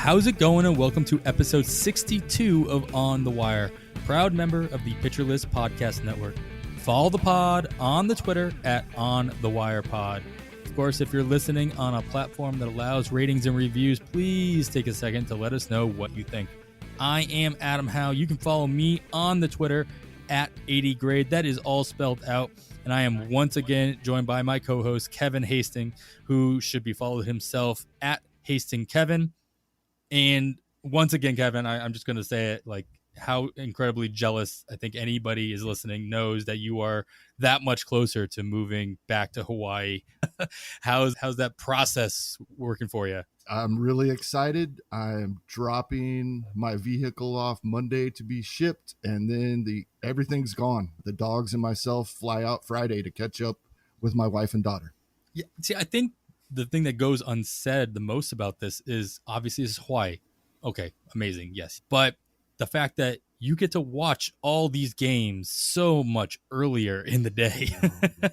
How's it going? And welcome to episode 62 of On the Wire, proud member of the Pitcher List Podcast Network. Follow the pod on the Twitter at On the Wire Pod. Of course, if you're listening on a platform that allows ratings and reviews, please take a second to let us know what you think. I am Adam Howe. You can follow me on the Twitter at 80grade. That is all spelled out. And I am once again joined by my co-host, Kevin Hasting, who should be followed himself at Hasting Kevin. And once again, Kevin, I'm just going to say it, like, how incredibly jealous I think anybody is listening knows that you are that much closer to moving back to Hawaii. How's that process working for you? I'm really excited. I'm dropping my vehicle off Monday to be shipped, and then everything's gone. The dogs and myself fly out Friday to catch up with my wife and daughter. Yeah, see, I think the thing that goes unsaid the most about this is obviously it's Hawaii. Okay, amazing, yes. But the fact that you get to watch all these games so much earlier in the day.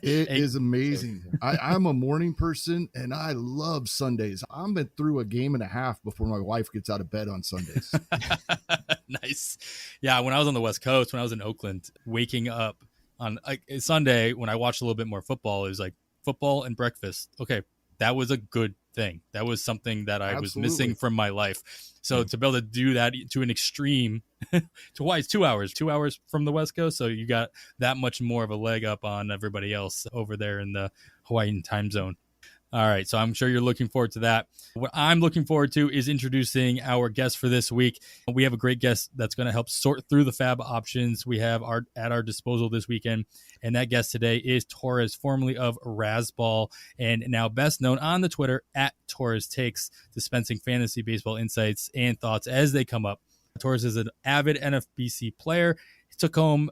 It is amazing. I'm a morning person, and I love Sundays. I'm been through a game and a half before my wife gets out of bed on Sundays. Nice. Yeah, when I was on the West Coast, when I was in Oakland, waking up on Sunday, when I watched a little bit more football, it was like football and breakfast. Okay, that was a good thing. That was something that I was missing from my life. So to be able to do that to an extreme, to why it's 2 hours from the West Coast. So you got that much more of a leg up on everybody else over there in the Hawaiian time zone. All right. So I'm sure you're looking forward to that. What I'm looking forward to is introducing our guest for this week. We have a great guest that's going to help sort through the FAAB options we have at our disposal this weekend. And that guest today is Torres, formerly of Razzball, and now best known on the Twitter at Torres Takes, dispensing fantasy baseball insights and thoughts as they come up. Torres is an avid NFBC player. He took home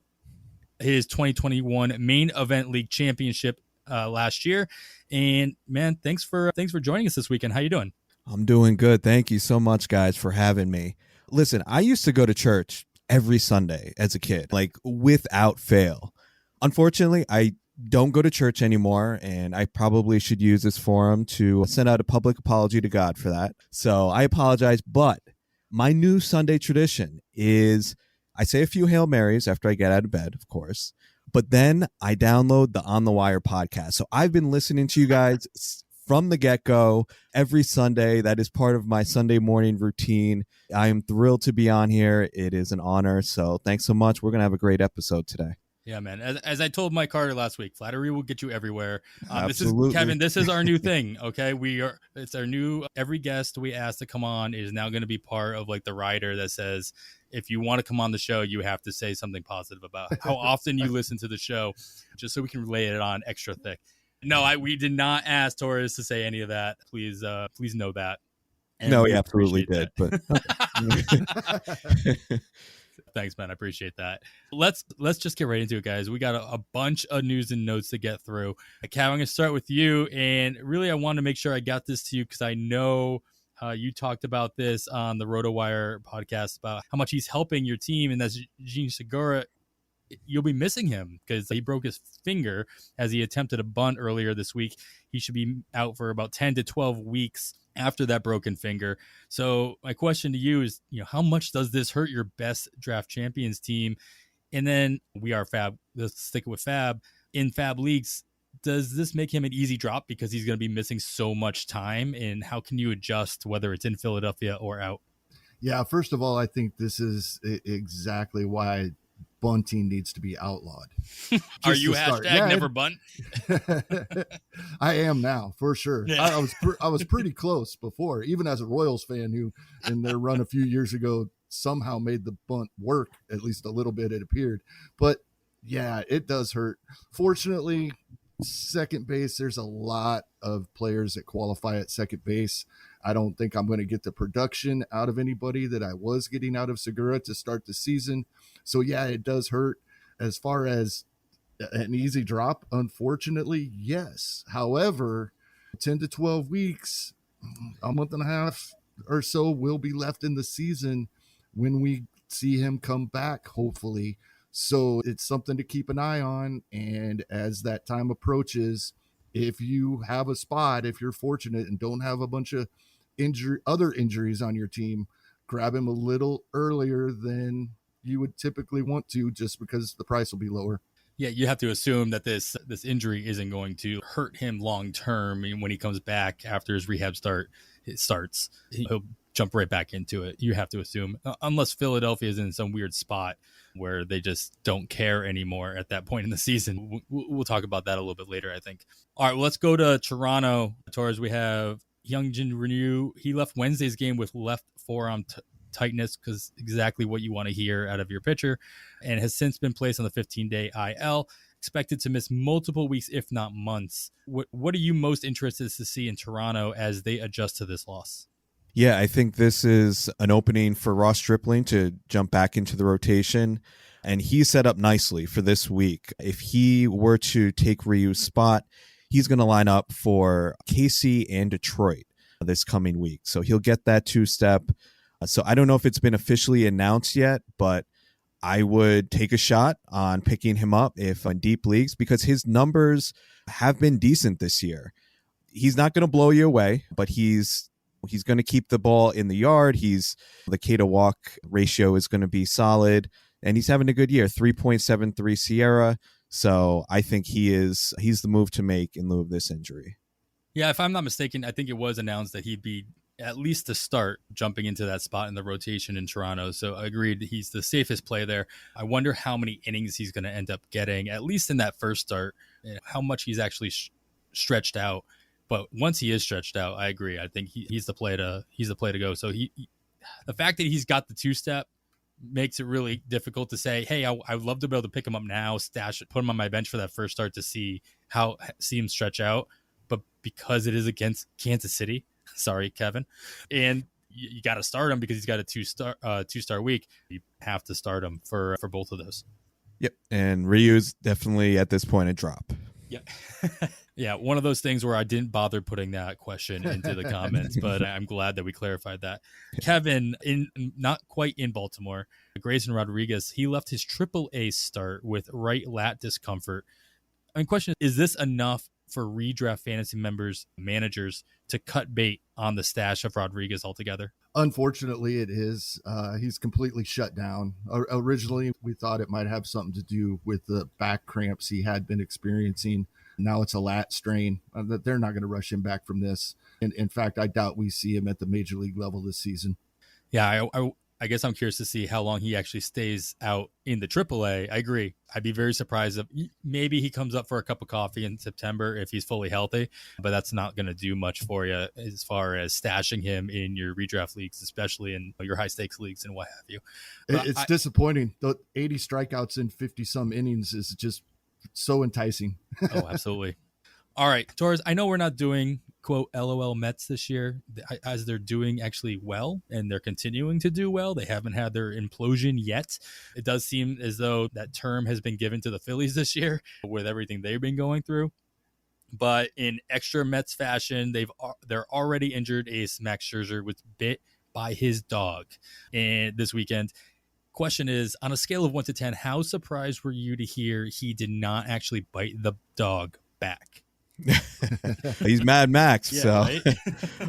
his 2021 main event league championship last year. And man, thanks for joining us this weekend. How you doing? I'm doing good. Thank you so much, guys, for having me. Listen, I used to go to church every Sunday as a kid, like without fail. Unfortunately, I don't go to church anymore, and I probably should use this forum to send out a public apology to God for that. So I apologize, but my new Sunday tradition is I say a few Hail Marys after I get out of bed, of course, but then I download the On the Wire podcast. So I've been listening to you guys from the get-go every Sunday. That is part of my Sunday morning routine. I am thrilled to be on here. It is an honor. So thanks so much. We're going to have a great episode today. Yeah, man. As I told Mike Carter last week, flattery will get you everywhere. Absolutely. This is Kevin. This is our new thing. Okay, it's our new. Every guest we ask to come on is now going to be part of like the rider that says, if you want to come on the show, you have to say something positive about how often you listen to the show, just so we can lay it on extra thick. No, we did not ask Torres to say any of that. Please know that. And no, he absolutely did. But thanks, man. I appreciate that. Let's just get right into it, guys. We got a bunch of news and notes to get through. Cav, I'm going to start with you. And really, I want to make sure I got this to you because I know you talked about this on the RotoWire podcast about how much he's helping your team. And that's Gene Segura. You'll be missing him because he broke his finger as he attempted a bunt earlier this week. He should be out for about 10 to 12 weeks after that broken finger. So my question to you is, how much does this hurt your best draft champions team? And then we are FAAB. Let's stick with FAAB. In FAAB leagues, does this make him an easy drop because he's going to be missing so much time? And how can you adjust whether it's in Philadelphia or out? Yeah, first of all, I think this is exactly why bunting needs to be outlawed. Are you hashtag never bunt? I am now, for sure. Yeah. I was pretty close before, even as a Royals fan who in their run a few years ago somehow made the bunt work, at least a little bit it appeared. But yeah, it does hurt. Fortunately, second base, there's a lot of players that qualify at second base. I don't think I'm going to get the production out of anybody that I was getting out of Segura to start the season. So yeah, it does hurt. As far as an easy drop, unfortunately, yes. However, 10 to 12 weeks, a month and a half or so will be left in the season when we see him come back, hopefully. So it's something to keep an eye on. And as that time approaches, if you have a spot, if you're fortunate and don't have a bunch of other injuries on your team, grab him a little earlier than you would typically want to, just because the price will be lower. Yeah, you have to assume that this injury isn't going to hurt him long term. I mean, when he comes back after his rehab starts, he'll jump right back into it. You have to assume, unless Philadelphia is in some weird spot where they just don't care anymore at that point in the season. We'll talk about that a little bit later, I think. All right, well, let's go to Toronto. Torres, we have Hyunjin Ryu. He left Wednesday's game with left forearm tightness, because exactly what you want to hear out of your pitcher, and has since been placed on the 15-day IL, expected to miss multiple weeks, if not months. What are you most interested to see in Toronto as they adjust to this loss? Yeah, I think this is an opening for Ross Stripling to jump back into the rotation, and he's set up nicely for this week. If he were to take Ryu's spot, he's going to line up for KC and Detroit this coming week. So he'll get that two-step. So I don't know if it's been officially announced yet, but I would take a shot on picking him up if in deep leagues, because his numbers have been decent this year. He's not going to blow you away, but he's going to keep the ball in the yard. The K to walk ratio is going to be solid, and he's having a good year, 3.73 Sierra. So I think he's the move to make in lieu of this injury. Yeah, if I'm not mistaken, I think it was announced that he'd be at least to start jumping into that spot in the rotation in Toronto. So I agreed, he's the safest play there. I wonder how many innings he's going to end up getting, at least in that first start, and how much he's actually stretched out. But once he is stretched out, I agree. I think he's the play to go. So the fact that he's got the two-step makes it really difficult to say, hey, I'd love to be able to pick him up now, stash it, put him on my bench for that first start to see him stretch out. But because it is against Kansas City, sorry, Kevin, and you got to start him because he's got a two-star week, you have to start him for both of those. Yep, and Ryu's definitely at this point a drop. Yeah. Yeah, one of those things where I didn't bother putting that question into the comments, but I'm glad that we clarified that. Kevin, not quite in Baltimore, Grayson Rodriguez, he left his AAA start with right lat discomfort. My question is this enough for redraft fantasy managers to cut bait on the stash of Rodriguez altogether? Unfortunately, it is. He's completely shut down. Originally, we thought it might have something to do with the back cramps he had been experiencing. Now it's a lat strain. They're not going to rush him back from this. And in fact, I doubt we see him at the major league level this season. Yeah, I guess I'm curious to see how long he actually stays out in the AAA. I agree. I'd be very surprised if maybe he comes up for a cup of coffee in September if he's fully healthy, but that's not going to do much for you as far as stashing him in your redraft leagues, especially in your high stakes leagues and what have you. It's disappointing. The 80 strikeouts in 50 some innings is just so enticing. Oh, absolutely. All right, Torres, I know we're not doing, quote, LOL Mets this year, as they're doing actually well, and they're continuing to do well. They haven't had their implosion yet. It does seem as though that term has been given to the Phillies this year with everything they've been going through. But in extra Mets fashion, they're already injured ace Max Scherzer was bit by his dog and this weekend. Question is, on a scale of 1 to 10, how surprised were you to hear he did not actually bite the dog back? He's Mad Max, Yeah, so right?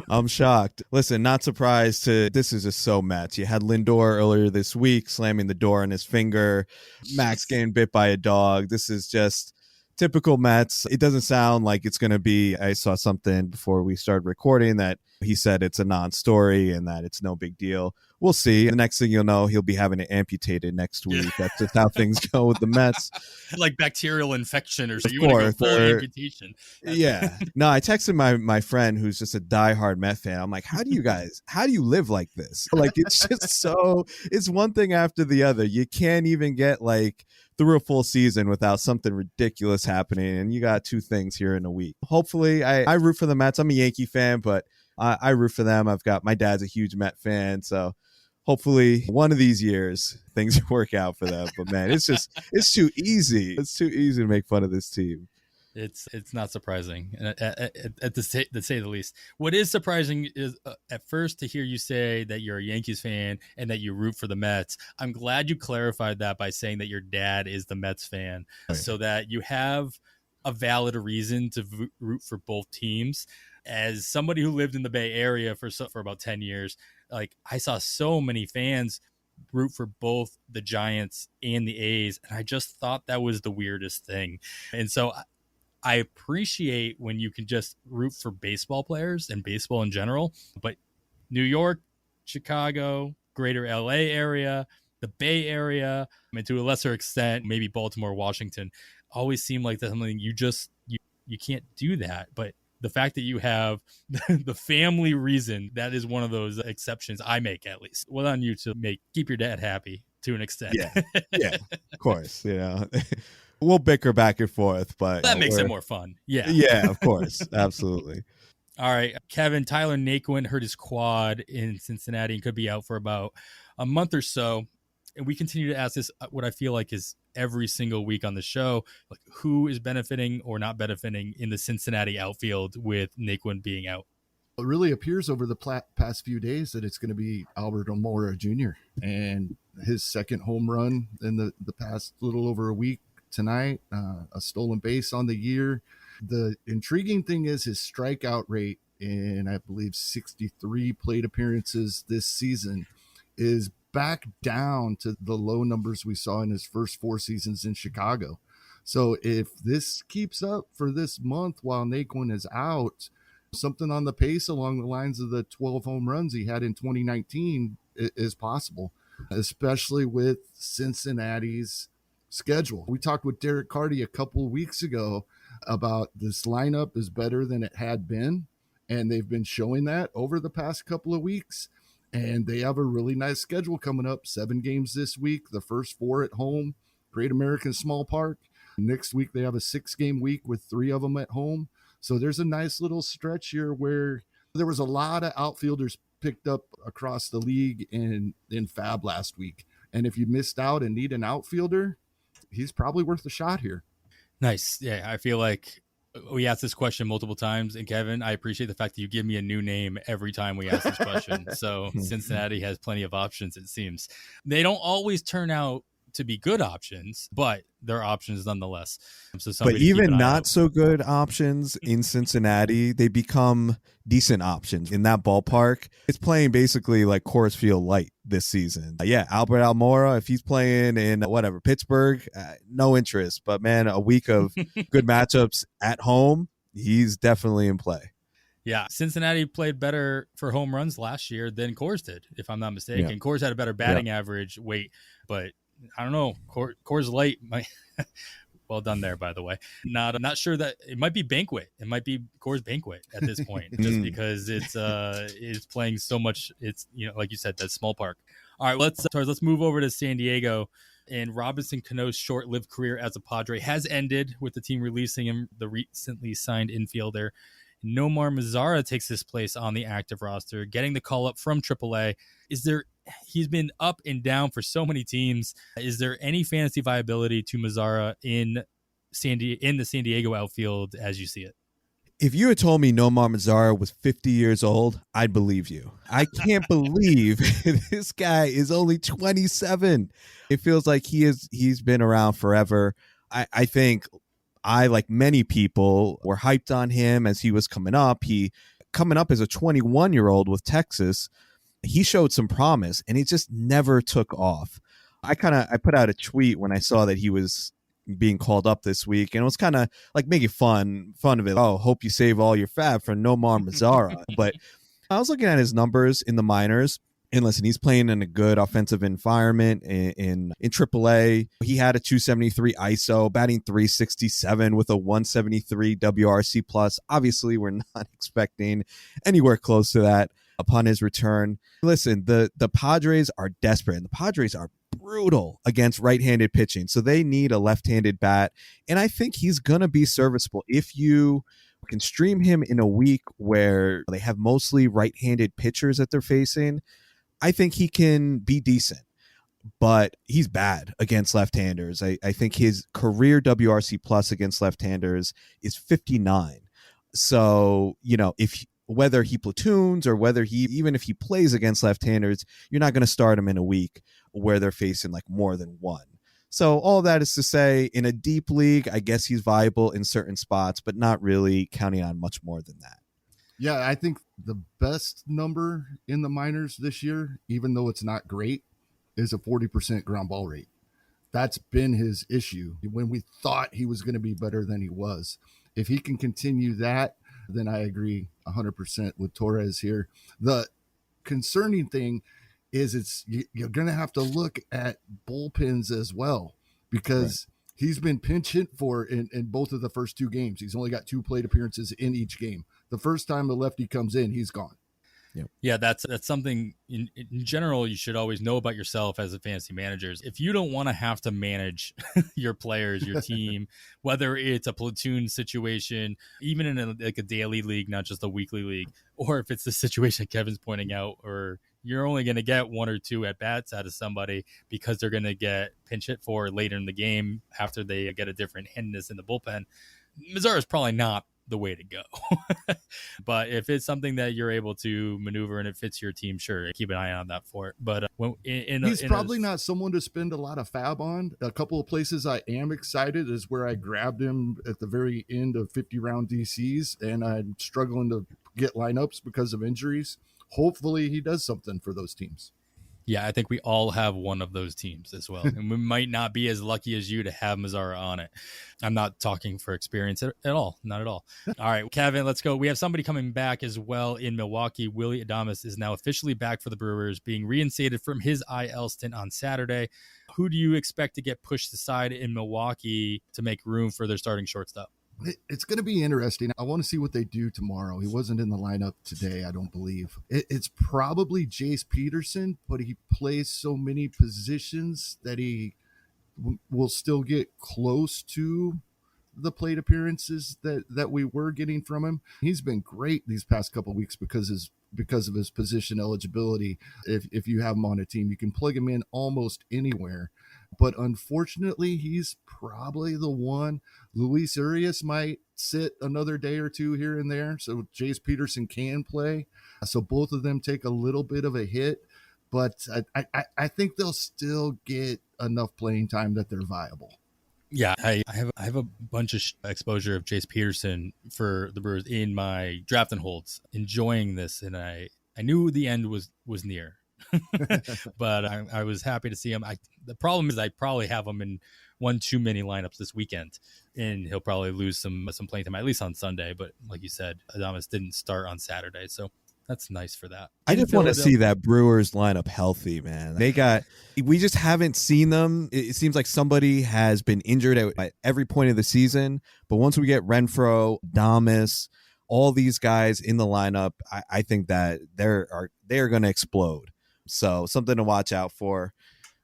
I'm shocked. Listen, not surprised this is just so Mets. You had Lindor earlier this week slamming the door on his finger. Max getting bit by a dog. This is just typical Mets. It doesn't sound like it's going to be. I saw something before we started recording that he said it's a non-story and that it's no big deal. We'll see. The next thing you'll know, he'll be having it amputated next week. That's just how things go with the Mets. Like bacterial infection or something. Of You want to course, go full amputation. Yeah. No, I texted my friend who's just a diehard Met fan. I'm like, how do you live like this? Like, it's just it's one thing after the other. You can't even get like through a full season without something ridiculous happening. And you got two things here in a week. Hopefully, I root for the Mets. I'm a Yankee fan, but I root for them. My dad's a huge Met fan. So hopefully one of these years things work out for them. But man, it's too easy. It's too easy to make fun of this team. It's not surprising, to say the least. What is surprising is at first to hear you say that you're a Yankees fan and that you root for the Mets. I'm glad you clarified that by saying that your dad is the Mets fan, so that you have a valid reason to root for both teams. As somebody who lived in the Bay Area for about 10 years, like I saw so many fans root for both the Giants and the A's, and I just thought that was the weirdest thing. And so I appreciate when you can just root for baseball players and baseball in general, but New York, Chicago, greater LA area, the Bay Area, and to a lesser extent, maybe Baltimore, Washington, always seem like that's something you can't do that. But the fact that you have the family reason, that is one of those exceptions I make, at least. Well, on you to keep your dad happy to an extent. Yeah, of course. We'll bicker back and forth, but that makes it more fun. Yeah, of course. Absolutely. All right, Kevin, Tyler Naquin hurt his quad in Cincinnati and could be out for about a month or so. And we continue to ask this, what I feel like is every single week on the show, like who is benefiting or not benefiting in the Cincinnati outfield with Naquin being out? It really appears over the past few days that it's going to be Albert Almora Jr. and his second home run in the past little over a week tonight, a stolen base on the year. The intriguing thing is his strikeout rate in, I believe, 63 plate appearances this season is back down to the low numbers we saw in his first 4 seasons in Chicago. So if this keeps up for this month while Naquin is out, something on the pace along the lines of the 12 home runs he had in 2019 is possible, especially with Cincinnati's schedule. We talked with Derek Carty a couple of weeks ago about this lineup is better than it had been, and they've been showing that over the past couple of weeks. And they have a really nice schedule coming up. 7 games this week, the first 4 at home, Great American Small Park. Next week, they have a 6-game week with 3 of them at home. So there's a nice little stretch here where there was a lot of outfielders picked up across the league in FAAB last week. And if you missed out and need an outfielder, he's probably worth a shot here. Nice. Yeah, I feel like we asked this question multiple times, and Kevin, I appreciate the fact that you give me a new name every time we ask this question. So Cincinnati has plenty of options, it seems. They don't always turn out to be good options, but they're options nonetheless. So but even not so good options in Cincinnati, they become decent options in that ballpark. It's playing basically like Coors Field light this season. Albert Almora, if he's playing in Pittsburgh, no interest. But man, a week of good matchups at home, he's definitely in play. Yeah, Cincinnati played better for home runs last year than Coors did, if I'm not mistaken. Yeah. Coors had a better batting average but I don't know. Coors Light might. Well done there, by the way. I'm not sure that it might be Banquet. It might be Coors Banquet at this point, just because it's playing so much. It's, like you said, that small park. All right, let's move over to San Diego. And Robinson Cano's short-lived career as a Padre has ended with the team releasing him, the recently signed infielder. Nomar Mazara takes his place on the active roster, getting the call up from AAA. He's been up and down for so many teams. Is there any fantasy viability to Mazara in the San Diego outfield as you see it? If you had told me Nomar Mazara was 50 years old, I'd believe you. I can't believe this guy is only 27. It feels like he's been around forever. I think I, like many people, were hyped on him as he was coming up. Coming up as a 21-year-old with Texas, he showed some promise, and he just never took off. I put out a tweet when I saw that he was being called up this week, and it was kind of like making fun of it. Oh, hope you save all your FAAB for Nomar Mazara. But I was looking at his numbers in the minors, and listen, he's playing in a good offensive environment in AAA. He had a 273 ISO, batting 367 with a 173 WRC plus. Obviously, we're not expecting anywhere close to that upon his return. Listen, the Padres are desperate, and the Padres are brutal against right-handed pitching, so they need a left-handed bat, and I think he's gonna be serviceable if you can stream him in a week where they have mostly right-handed pitchers that they're facing. I think he can be decent, but he's bad against left-handers. I think his career WRC plus against left-handers is 59. So, whether he platoons or even if he plays against left-handers, you're not going to start him in a week where they're facing like more than one. So all that is to say, in a deep league, I guess he's viable in certain spots, but not really counting on much more than that. Yeah, I think the best number in the minors this year, even though it's not great, is a 40% ground ball rate. That's been his issue when we thought he was going to be better than he was. If he can continue that, then I agree 100% with Torres here. The concerning thing is you're going to have to look at bullpens as well, because he's been pinch hit for in both of the first 2 games. He's only got 2 plate appearances in each game. The first time the lefty comes in, he's gone. Yep. Yeah, that's something in general you should always know about yourself as a fantasy manager. If you don't want to have to manage your players, your team, whether it's a platoon situation, even in a daily league, not just a weekly league, or if it's the situation Kevin's pointing out, or you're only going to get 1 or 2 at bats out of somebody because they're going to get pinch hit for later in the game after they get a different handedness in the bullpen, Mazara is probably not the way to go. But if it's something that you're able to maneuver and it fits your team, sure, keep an eye on that for it. But he's probably not someone to spend a lot of FAAB on. A couple of places I am excited is where I grabbed him at the very end of 50-round DCs, and I'm struggling to get lineups because of injuries. Hopefully he does something for those teams. Yeah, I think we all have one of those teams as well. And we might not be as lucky as you to have Mazara on it. I'm not talking for experience at all. Not at all. All right, Kevin, let's go. We have somebody coming back as well in Milwaukee. Willy Adames is now officially back for the Brewers, being reinstated from his IL stint on Saturday. Who do you expect to get pushed aside in Milwaukee to make room for their starting shortstop? It's going to be interesting. I want to see what they do tomorrow. He wasn't in the lineup today, I don't believe. It's probably Jace Pederson, but he plays so many positions that he will still get close to the plate appearances that we were getting from him. He's been great these past couple of weeks because of his position eligibility. If you have him on a team, you can plug him in almost anywhere. But unfortunately, he's probably the one. Luis Urías might sit another day or 2 here and there, so Jace Pederson can play. So both of them take a little bit of a hit, but I think they'll still get enough playing time that they're viable. Yeah, I have a bunch of exposure of Jace Pederson for the Brewers in my draft and holds, enjoying this, and I knew the end was near. But I was happy to see him. The problem is I probably have him in one too many lineups this weekend, and he'll probably lose some playing time, at least on Sunday. But like you said, Adames didn't start on Saturday, so that's nice for that. I just want to see that Brewers lineup healthy, man. We just haven't seen them. It seems like somebody has been injured at every point of the season. But once we get Renfroe, Adames, all these guys in the lineup, I think that they're going to explode. So something to watch out for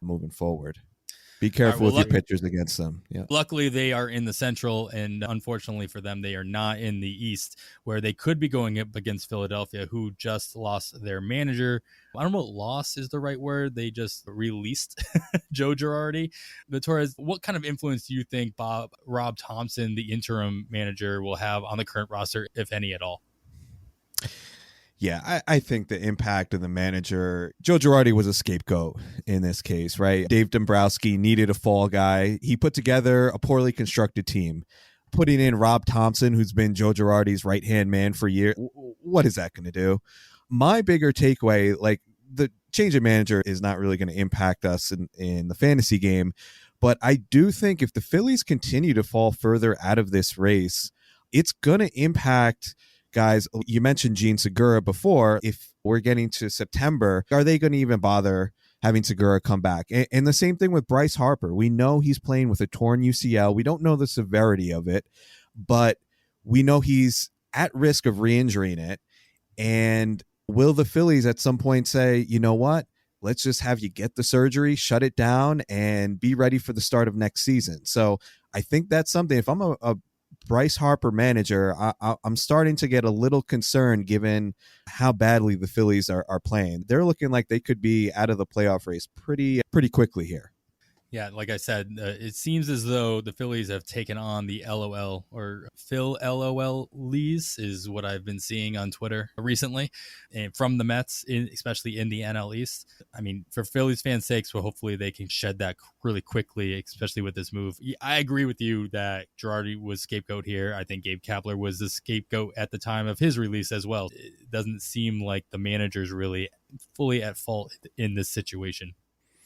moving forward. Be careful with your pitchers against them. Yeah. Luckily, they are in the Central, and unfortunately for them, they are not in the East, where they could be going up against Philadelphia, who just lost their manager. I don't know what loss is the right word. They just released Joe Girardi. But Torres, what kind of influence do you think Rob Thompson, the interim manager, will have on the current roster, if any at all? Yeah, I think the impact of the manager, Joe Girardi was a scapegoat in this case, right? Dave Dombrowski needed a fall guy. He put together a poorly constructed team. Putting in Rob Thompson, who's been Joe Girardi's right-hand man for years, what is that going to do? My bigger takeaway, like the change of manager is not really going to impact us in the fantasy game, but I do think if the Phillies continue to fall further out of this race, it's going to impact guys. You mentioned Gene Segura before. If we're getting to September, are they going to even bother having Segura come back? And the same thing with Bryce Harper. We know he's playing with a torn UCL. We don't know the severity of it, but we know he's at risk of re-injuring it. And will the Phillies at some point say, you know what? Let's just have you get the surgery, shut it down, and be ready for the start of next season. So I think that's something. If I'm a Bryce Harper manager, I'm starting to get a little concerned given how badly the Phillies are playing. They're looking like they could be out of the playoff race pretty quickly here. Yeah, like I said, it seems as though the Phillies have taken on the LOL or Phil LOL lees is what I've been seeing on Twitter recently, and from the Mets, especially in the NL East. I mean, for Phillies fans' sakes, well, hopefully they can shed that really quickly, especially with this move. I agree with you that Girardi was scapegoat here. I think Gabe Kapler was the scapegoat at the time of his release as well. It doesn't seem like the manager's really fully at fault in this situation.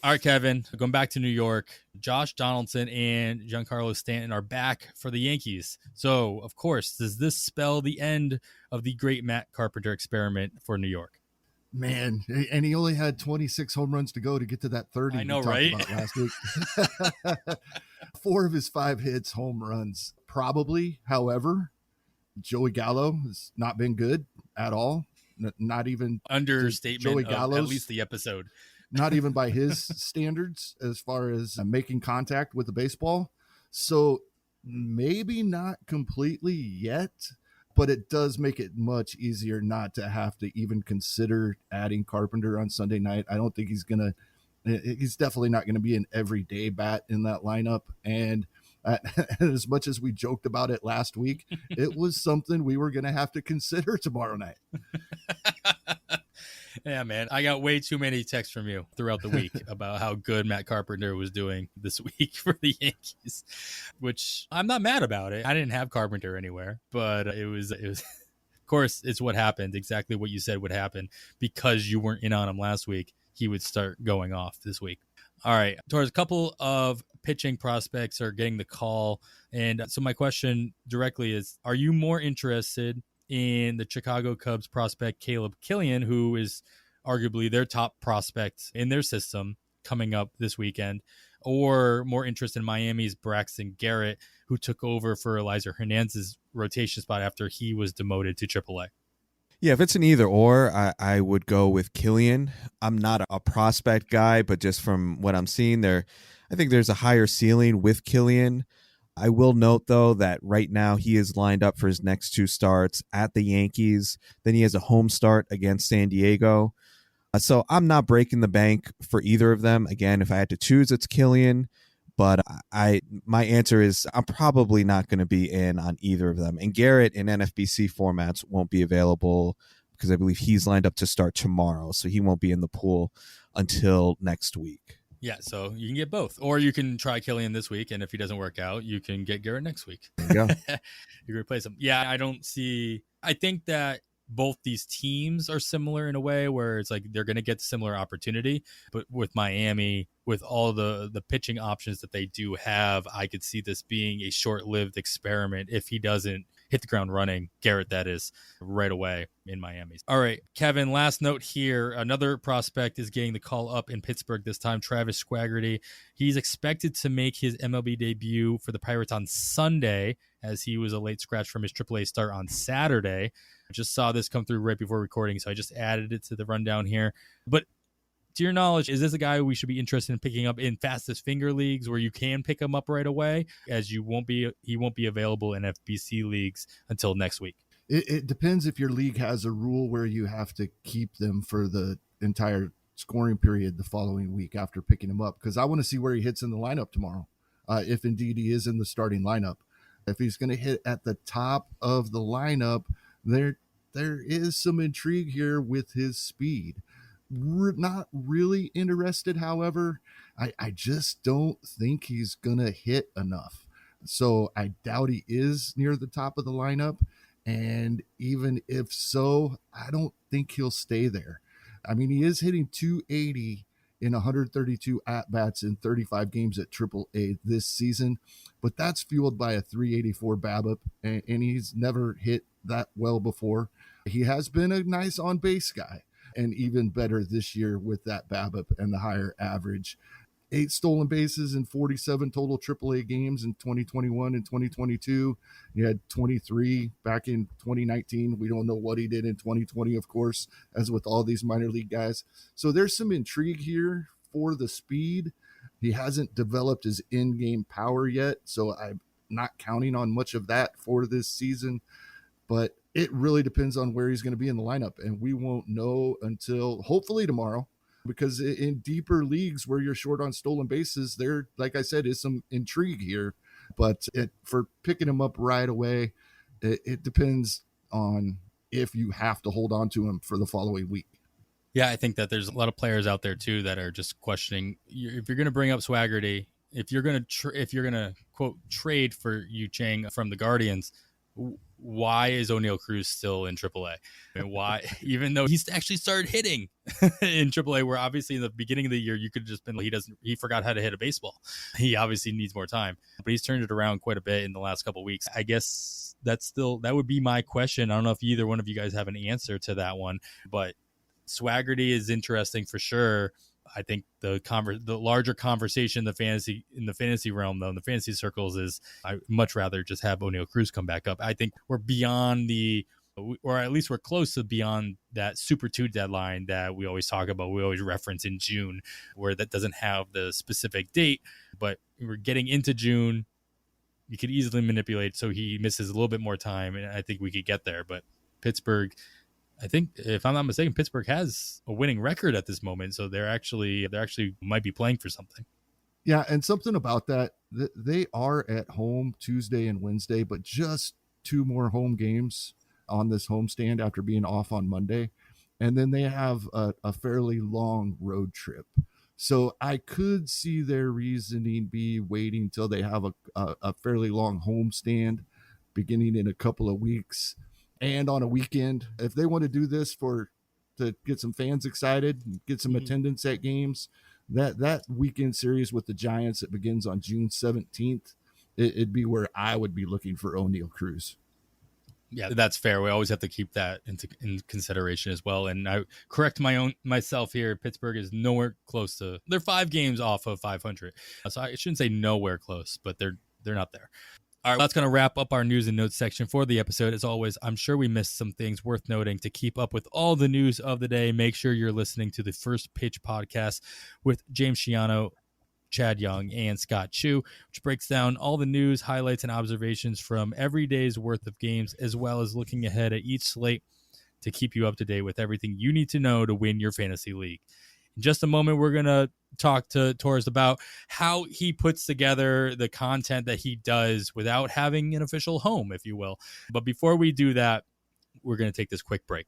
All right, Kevin, going back to New York, Josh Donaldson and Giancarlo Stanton are back for the Yankees. So, of course, does this spell the end of the great Matt Carpenter experiment for New York? Man, and he only had 26 home runs to go to get to that 30 I know, we talked right? about last week. 4 of his 5 hits, home runs. Probably, however, Joey Gallo has not been good at all. Not even understatement Joey of Gallo's, at least the episode. Not even by his standards as far as making contact with the baseball. So maybe not completely yet, but it does make it much easier not to have to even consider adding Carpenter on Sunday night. I don't think he's definitely not going to be an everyday bat in that lineup. And as much as we joked about it last week, it was something we were going to have to consider tomorrow night. Yeah, man. I got way too many texts from you throughout the week about how good Matt Carpenter was doing this week for the Yankees, which I'm not mad about it. I didn't have Carpenter anywhere, but it was, of course, it's what happened. Exactly what you said would happen because you weren't in on him last week. He would start going off this week. All right. Torres, a couple of pitching prospects are getting the call. And so my question directly is, are you more interested in the Chicago Cubs prospect Caleb Kilian, who is arguably their top prospect in their system coming up this weekend, or more interest in Miami's Braxton Garrett, who took over for Eliza Hernandez's rotation spot after he was demoted to AAA? Yeah, if it's an either or, I would go with Kilian. I'm not a prospect guy, but just from what I'm seeing there, I think there's a higher ceiling with Kilian. I will note, though, that right now he is lined up for his next 2 starts at the Yankees. Then he has a home start against San Diego. So I'm not breaking the bank for either of them. Again, if I had to choose, it's Kilian. But my answer is I'm probably not going to be in on either of them. And Garrett in NFBC formats won't be available because I believe he's lined up to start tomorrow. So he won't be in the pool until next week. Yeah, so you can get both. Or you can try Kilian this week, and if he doesn't work out, you can get Garrett next week. Yeah. You can replace him. Yeah, I think that both these teams are similar in a way where it's like they're going to get similar opportunity. But with Miami, with all the pitching options that they do have, I could see this being a short-lived experiment if he doesn't hit the ground running, Garrett that is, right away in Miami. All right, Kevin, last note here. Another prospect is getting the call up in Pittsburgh this time, Travis Swaggerty. He's expected to make his MLB debut for the Pirates on Sunday, as he was a late scratch from his AAA start on Saturday. I just saw this come through right before recording, so I just added it to the rundown here. But to your knowledge, is this a guy we should be interested in picking up in fastest finger leagues where you can pick him up right away, as he won't be available in FBC leagues until next week? It depends if your league has a rule where you have to keep them for the entire scoring period the following week after picking him up, because I want to see where he hits in the lineup tomorrow, if indeed he is in the starting lineup. If he's going to hit at the top of the lineup, there is some intrigue here with his speed. Not really interested, however. I just don't think he's gonna hit enough, so I doubt he is near the top of the lineup. And even if so, I don't think he'll stay there. I mean, he is hitting 280 in 132 at-bats in 35 games at AAA this season, but that's fueled by a 384 BABIP, and he's never hit that well before. He has been a nice on-base guy, and even better this year with that BABIP and the higher average. 8 stolen bases in 47 total AAA games in 2021 and 2022. He had 23 back in 2019. We don't know what he did in 2020, of course, as with all these minor league guys. So there's some intrigue here for the speed. He hasn't developed his in-game power yet, so I'm not counting on much of that for this season. But it really depends on where he's going to be in the lineup, and we won't know until hopefully tomorrow. because in deeper leagues where you're short on stolen bases, there, like I said, is some intrigue here. But for picking him up right away, it depends on if you have to hold on to him for the following week. Yeah, I think that there's a lot of players out there too that are just questioning if you're going to bring up Swaggerty, if you're going to quote trade for Yu Chang from the Guardians, why is O'Neal Cruz still in AAA? And why, even though he's actually started hitting in AAA, where obviously in the beginning of the year you could have just been he forgot how to hit a baseball. He obviously needs more time, but he's turned it around quite a bit in the last couple of weeks. I guess that would be my question. I don't know if either one of you guys have an answer to that one, but Swaggerty is interesting for sure. I think the larger conversation in the fantasy realm, though, in the fantasy circles, is I much rather just have O'Neal Cruz come back up. I think we're beyond or at least we're close to beyond that Super 2 deadline that we always talk about. We always reference in June, where that doesn't have the specific date, but we're getting into June. You could easily manipulate so he misses a little bit more time, and I think we could get there. But Pittsburgh, I think, if I'm not mistaken, Pittsburgh has a winning record at this moment, so they're actually might be playing for something. Yeah, and something about that, they are at home Tuesday and Wednesday, but just 2 more home games on this homestand after being off on Monday, and then they have a fairly long road trip. So I could see their reasoning be waiting till they have a fairly long homestand beginning in a couple of weeks. And on a weekend, if they want to do this to get some fans excited, get some attendance at games, that weekend series with the Giants that begins on June 17th, it'd be where I would be looking for O'Neal Cruz. Yeah, that's fair. We always have to keep that in consideration as well. And I correct myself here. Pittsburgh is nowhere close to. They're 5 games off of 500, so I shouldn't say nowhere close, but they're not there. All right, that's going to wrap up our news and notes section for the episode. As always, I'm sure we missed some things worth noting. To keep up with all the news of the day, make sure you're listening to the First Pitch podcast with James Schiano, Chad Young, and Scott Chu, which breaks down all the news, highlights, and observations from every day's worth of games, as well as looking ahead at each slate to keep you up to date with everything you need to know to win your fantasy league. In just a moment, we're going to talk to Torres about how he puts together the content that he does without having an official home, if you will. But before we do that, we're going to take this quick break.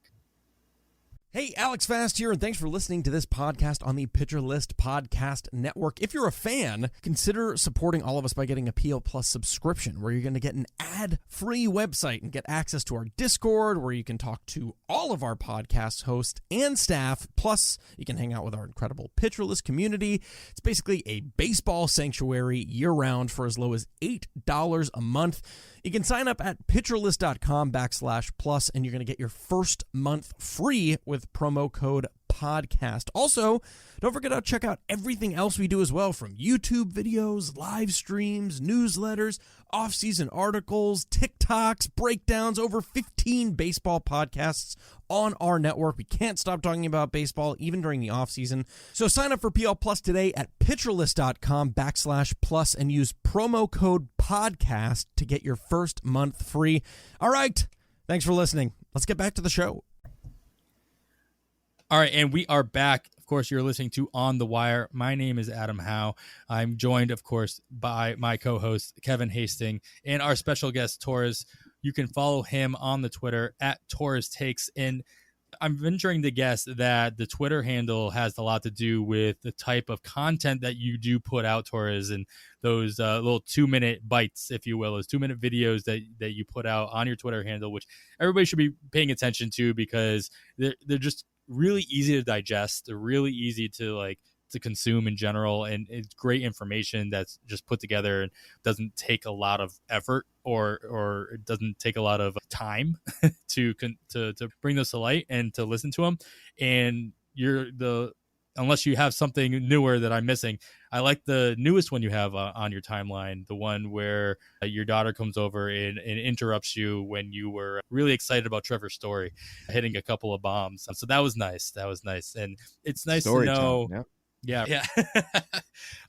Hey, Alex Fast here, and thanks for listening to this podcast on the Pitcher List Podcast Network. If you're a fan, consider supporting all of us by getting a PL Plus subscription, where you're going to get an ad-free website and get access to our Discord, where you can talk to all of our podcast hosts and staff. Plus, you can hang out with our incredible Pitcher List community. It's basically a baseball sanctuary year-round for as low as $8 a month. You can sign up at pitcherlist.com/plus, and you're going to get your first month free with promo code podcast. Also, don't forget to check out everything else we do as well, from YouTube videos, live streams, newsletters, off-season articles, TikToks, breakdowns, over 15 baseball podcasts on our network. We can't stop talking about baseball even during the off-season. So sign up for PL Plus today at pitcherlist.com/plus and use promo code podcast to get your first month free. All right. Thanks for listening. Let's get back to the show. All right, and we are back. Of course, you're listening to On the Wire. My name is Adam Howe. I'm joined, of course, by my co-host, Kevin Hasting, and our special guest, Torres. You can follow him on the Twitter at Torres Takes. And I'm venturing to guess that the Twitter handle has a lot to do with the type of content that you do put out, Torres, and those little 2-minute bites, if you will, those 2-minute videos that you put out on your Twitter handle, which everybody should be paying attention to because they're just really easy to digest. They're really easy to consume in general, and it's great information that's just put together and doesn't take a lot of effort or it doesn't take a lot of time to bring those to light and to listen to them. And unless you have something newer that I'm missing, I like the newest one you have on your timeline, the one where your daughter comes over and interrupts you when you were really excited about Trevor's story, hitting a couple of bombs. So that was nice. And it's nice to know. Time, yeah.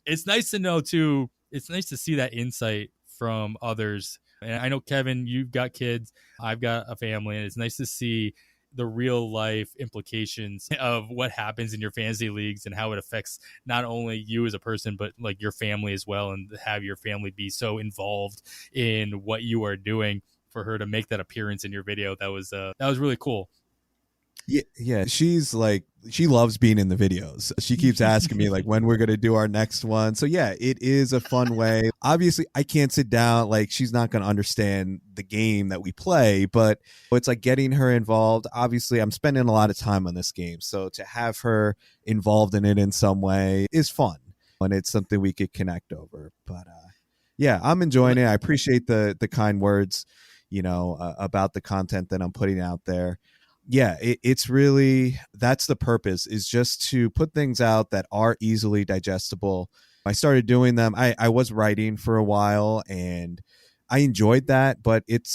It's nice to know too. It's nice to see that insight from others. And I know, Kevin, you've got kids. I've got a family, and it's nice to see the real life implications of what happens in your fantasy leagues and how it affects not only you as a person, but like your family as well, and have your family be so involved in what you are doing. For her to make that appearance in your video, that was really cool. Yeah, she's like, she loves being in the videos. She keeps asking me like when we're going to do our next one. So yeah, it is a fun way. Obviously, I can't sit down, like she's not going to understand the game that we play, but it's like getting her involved. Obviously, I'm spending a lot of time on this game, so to have her involved in it in some way is fun, and it's something we could connect over. But yeah, I'm enjoying it. I appreciate the kind words, about the content that I'm putting out there. Yeah, it's really, that's the purpose, is just to put things out that are easily digestible. I started doing them. I was writing for a while and I enjoyed that, but it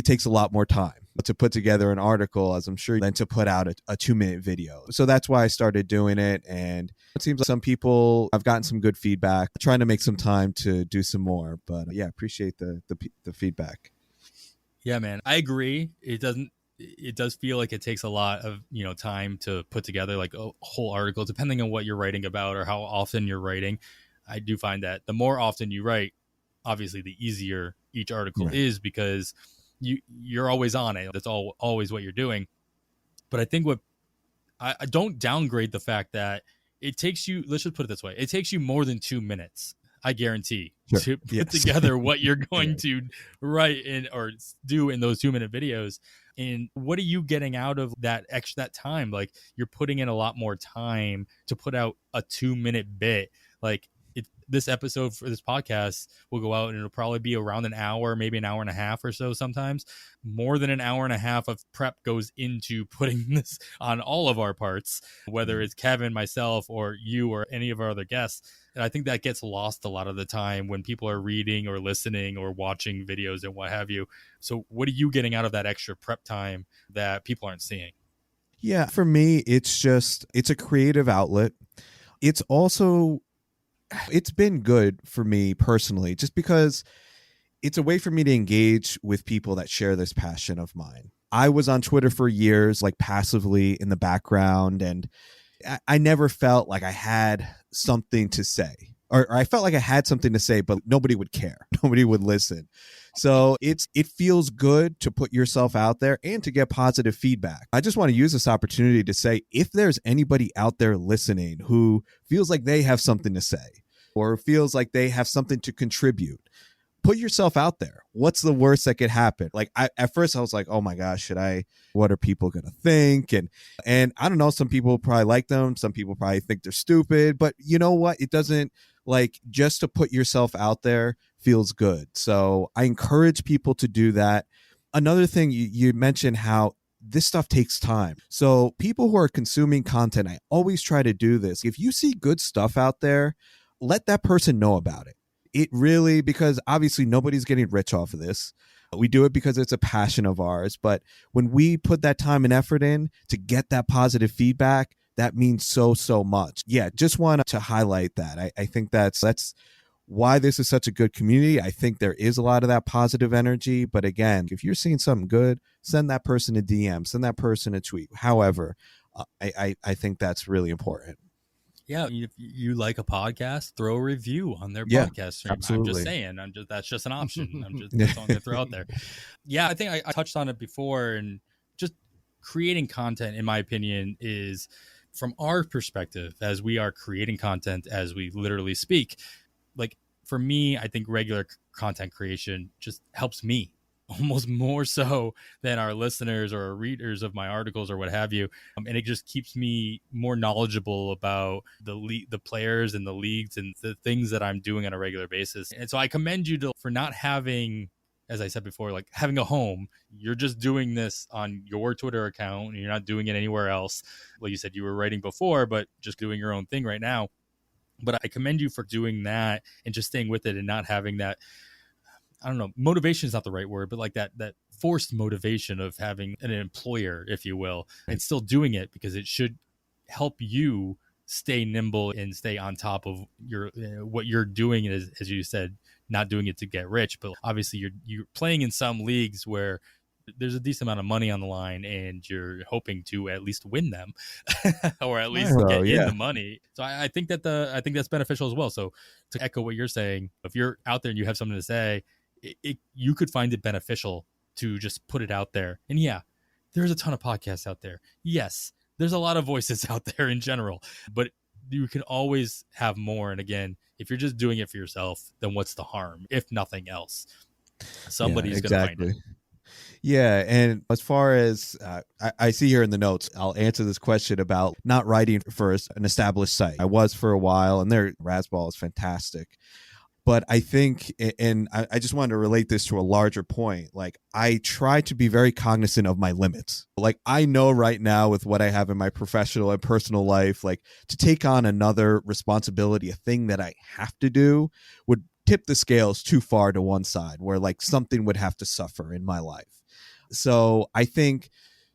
takes a lot more time to put together an article, as I'm sure, than to put out a 2-minute video. So that's why I started doing it. And it seems like some people, I've gotten some good feedback, trying to make some time to do some more. But yeah, appreciate the feedback. Yeah, man, I agree. It does feel like it takes a lot of time to put together like a whole article, depending on what you're writing about or how often you're writing. I do find that the more often you write, obviously the easier each article is, because you're always on it. That's always what you're doing. But I think I don't downgrade the fact that it takes you, let's just put it this way, it takes you more than 2 minutes, I guarantee, to put together what you're going to write in or do in those 2-minute videos. And what are you getting out of that time? Like, you're putting in a lot more time to put out a 2-minute bit. Like, this episode for this podcast will go out and it'll probably be around an hour, maybe an hour and a half or so. Sometimes more than an hour and a half of prep goes into putting this on all of our parts, whether it's Kevin, myself, or you, or any of our other guests. And I think that gets lost a lot of the time when people are reading or listening or watching videos and what have you. So what are you getting out of that extra prep time that people aren't seeing? Yeah, for me, it's a creative outlet. It's been good for me personally, just because it's a way for me to engage with people that share this passion of mine. I was on Twitter for years, like passively in the background, and I never felt like I had something to say, or I felt like I had something to say, but nobody would care. Nobody would listen. So it feels good to put yourself out there and to get positive feedback. I just want to use this opportunity to say, if there's anybody out there listening who feels like they have something to say or feels like they have something to contribute, put yourself out there. What's the worst that could happen? Like, at first I was like, oh my gosh, what are people going to think? And I don't know, some people probably like them. Some people probably think they're stupid, but you know what? It doesn't, like, just to put yourself out there feels good. So I encourage people to do that. Another thing, you mentioned how this stuff takes time. So people who are consuming content, I always try to do this. If you see good stuff out there, let that person know about it. It really, because obviously nobody's getting rich off of this. We do it because it's a passion of ours. But when we put that time and effort in to get that positive feedback, that means so much. Yeah, just want to highlight that. I think that's why this is such a good community. I think there is a lot of that positive energy. But again, if you're seeing something good, send that person a DM, send that person a tweet. However, I think that's really important. Yeah, if you like a podcast, throw a review on their podcast stream. Absolutely. I'm just saying, that's just an option. That's all I'm gonna throw out there. Yeah, I think I touched on it before, and just creating content, in my opinion, is, from our perspective, as we are creating content as we literally speak. Like, for me, I think regular content creation just helps me almost more so than our listeners or readers of my articles or what have you. And it just keeps me more knowledgeable about the players and the leagues and the things that I'm doing on a regular basis. And so I commend you for not having, as I said before, like having a home. You're just doing this on your Twitter account and you're not doing it anywhere else. Like you said, you were writing before, but just doing your own thing right now. But I commend you for doing that and just staying with it and not having that, I don't know, motivation is not the right word, but like that forced motivation of having an employer, if you will, and still doing it because it should help you stay nimble and stay on top of your what you're doing, as you said, not doing it to get rich. But obviously you're playing in some leagues where there's a decent amount of money on the line and you're hoping to at least win them or at least get in the money. So I think that's beneficial as well. So to echo what you're saying, if you're out there and you have something to say, you could find it beneficial to just put it out there. And yeah, there's a ton of podcasts out there. Yes, there's a lot of voices out there in general, but you can always have more. And again, if you're just doing it for yourself, then what's the harm? If nothing else, somebody's going to find it. Yeah, and as far as I see here in the notes, I'll answer this question about not writing for an established site. I was for a while, and their Razzball is fantastic. But I think, and I just wanted to relate this to a larger point, like I try to be very cognizant of my limits. Like I know right now with what I have in my professional and personal life, like to take on another responsibility, a thing that I have to do would tip the scales too far to one side where like something would have to suffer in my life. So I think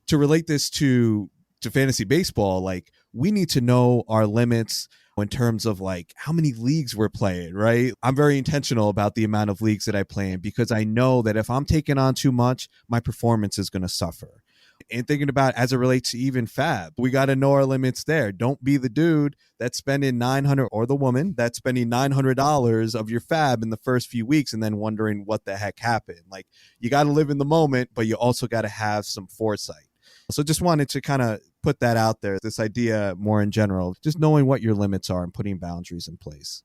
to relate this to fantasy baseball, like we need to know our limits in terms of like how many leagues we're playing, right? I'm very intentional about the amount of leagues that I play in because I know that if I'm taking on too much, my performance is going to suffer. And thinking about as it relates to even FAAB, we got to know our limits there. Don't be the dude that's spending $900 or the woman that's spending $900 of your FAAB in the first few weeks and then wondering what the heck happened. Like you got to live in the moment, but you also got to have some foresight. So just wanted to kind of put that out there, this idea more in general, just knowing what your limits are and putting boundaries in place.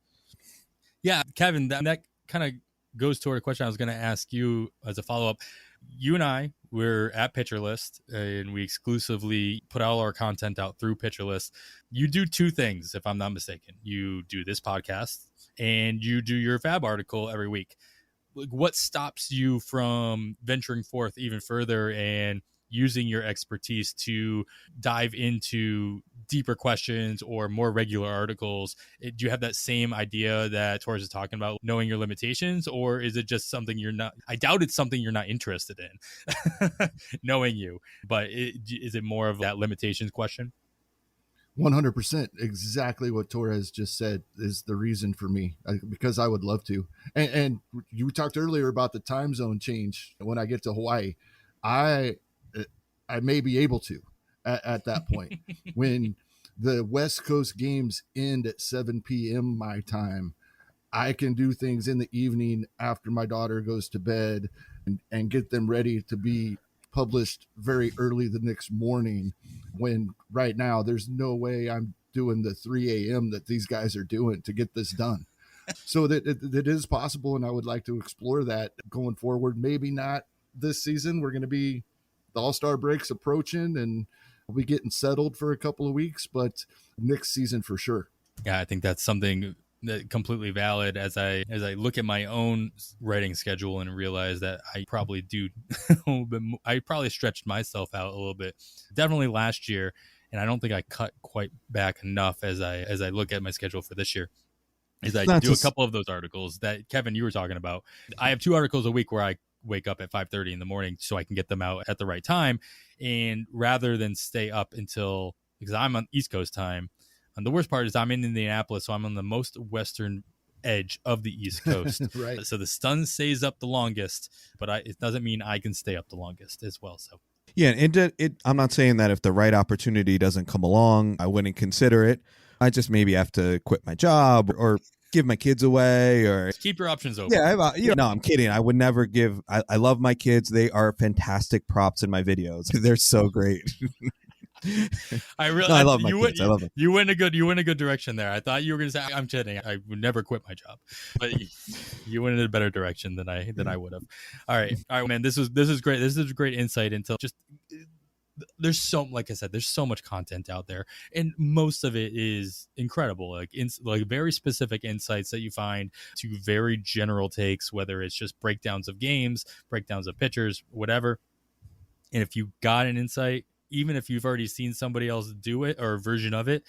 Yeah, Kevin, that kind of goes toward a question I was going to ask you as a follow-up. You and I were at Pitcher List, and we exclusively put all our content out through Pitcher List. You do two things, if I'm not mistaken. You do this podcast, and you do your FAAB article every week. What stops you from venturing forth even further and using your expertise to dive into deeper questions or more regular articles? Do you have that same idea that Torres is talking about, knowing your limitations, or is it just something you're not? I doubt it's something you're not interested in, knowing you, but is it more of that limitations question? 100%. Exactly what Torres just said is the reason for me, because I would love to. And you talked earlier about the time zone change. When I get to Hawaii, I may be able to at that point. When the West Coast games end at 7 p.m. my time, I can do things in the evening after my daughter goes to bed and get them ready to be published very early the next morning, when right now there's no way I'm doing the 3 a.m. that these guys are doing to get this done. So that it is possible, and I would like to explore that going forward. Maybe not this season. We're going to be the All-Star break's approaching and we'll be getting settled for a couple of weeks, but next season for sure. Yeah, I think that's something that completely valid as I look at my own writing schedule and realize that I probably do I probably stretched myself out a little bit, definitely last year, and I don't think I cut quite back enough as I look at my schedule for this year. Is I do a couple of those articles that Kevin you were talking about. I have 2 articles a week where I wake up at 5:30 in the morning so I can get them out at the right time, and rather than stay up until, because I'm on East Coast time, and the worst part is I'm in Indianapolis, so I'm on the most western edge of the East Coast. Right. So the sun stays up the longest, but it doesn't mean I can stay up the longest as well. So yeah, I'm not saying that if the right opportunity doesn't come along, I wouldn't consider it. I just maybe have to quit my job or give my kids away, or just keep your options open. Yeah, no, I'm kidding. I would never give. I love my kids. They are fantastic props in my videos. They're so great. I love my kids. I love them. You went a good direction there. I thought you were going to say, I'm kidding, I would never quit my job, but you went in a better direction than I would have. All right, man. This is great. This is a great insight into just. There's like I said, there's so much content out there, and most of it is incredible. Like very specific insights that you find to very general takes, whether it's just breakdowns of games, breakdowns of pitchers, whatever. And if you got an insight, even if you've already seen somebody else do it or a version of it,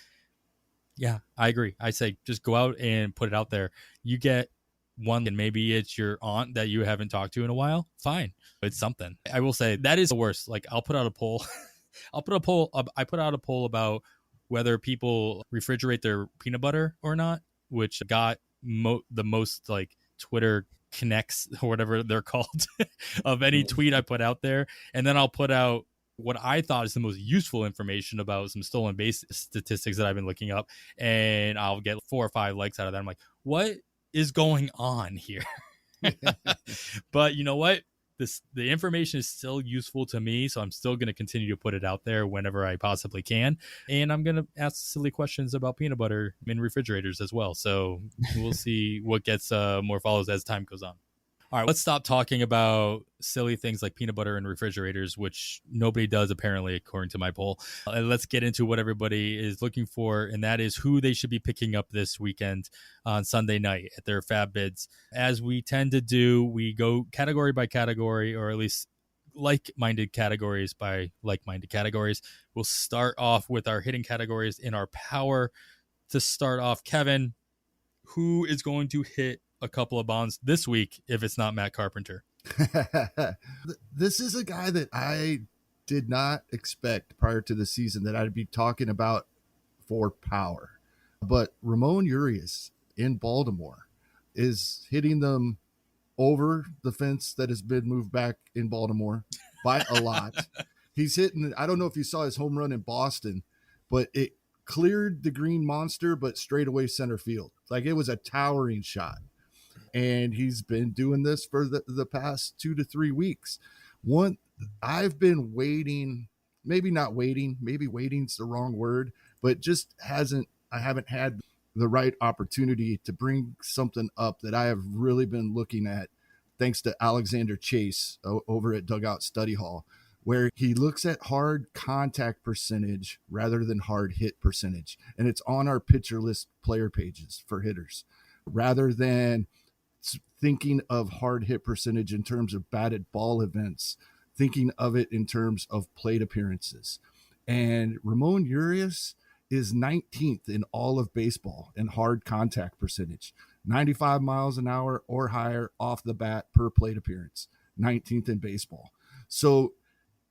yeah, I agree. I say just go out and put it out there. You get one, and maybe it's your aunt that you haven't talked to in a while. Fine. It's something. I will say that is the worst. Like I'll put out a poll. I put out a poll about whether people refrigerate their peanut butter or not, which got the most like Twitter connects or whatever they're called of any tweet I put out there. And then I'll put out what I thought is the most useful information about some stolen base statistics that I've been looking up. And I'll get 4 or 5 likes out of that. I'm like, what is going on here? But you know what? The information is still useful to me, so I'm still going to continue to put it out there whenever I possibly can. And I'm going to ask silly questions about peanut butter in refrigerators as well. So we'll see what gets more follows as time goes on. All right, let's stop talking about silly things like peanut butter and refrigerators, which nobody does apparently, according to my poll. And let's get into what everybody is looking for, and that is who they should be picking up this weekend on Sunday night at their FAAB bids. As we tend to do, we go category by category, or at least like-minded categories by like-minded categories. We'll start off with our hitting categories in our power. To start off, Kevin, who is going to hit a couple of bombs this week if it's not Matt Carpenter? This is a guy that I did not expect prior to the season that I'd be talking about for power. But Ramón Urías in Baltimore is hitting them over the fence that has been moved back in Baltimore by a lot. He's hitting, I don't know if you saw his home run in Boston, but it cleared the green monster, but straight away center field. Like, it was a towering shot. And he's been doing this for the past 2 to 3 weeks. I've been waiting, maybe not waiting, maybe waiting's the wrong word, but just I haven't had the right opportunity to bring something up that I have really been looking at, thanks to Alexander Chase over at Dugout Study Hall, where he looks at hard contact percentage rather than hard hit percentage. And it's on our pitcher list player pages for hitters, rather than thinking of hard hit percentage in terms of batted ball events, thinking of it in terms of plate appearances. And Ramón Urías is 19th in all of baseball in hard contact percentage, 95 miles an hour or higher off the bat per plate appearance, 19th in baseball. So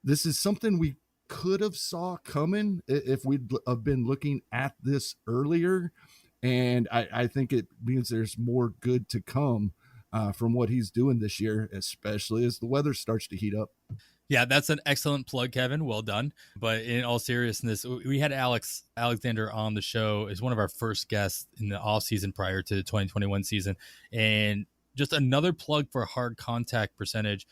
this is something we could have saw coming if we'd have been looking at this earlier. And I think it means there's more good to come from what he's doing this year, especially as the weather starts to heat up. Yeah, that's an excellent plug, Kevin. Well done. But in all seriousness, we had Alexander on the show as one of our first guests in the off season prior to the 2021 season. And just another plug for hard contact percentage.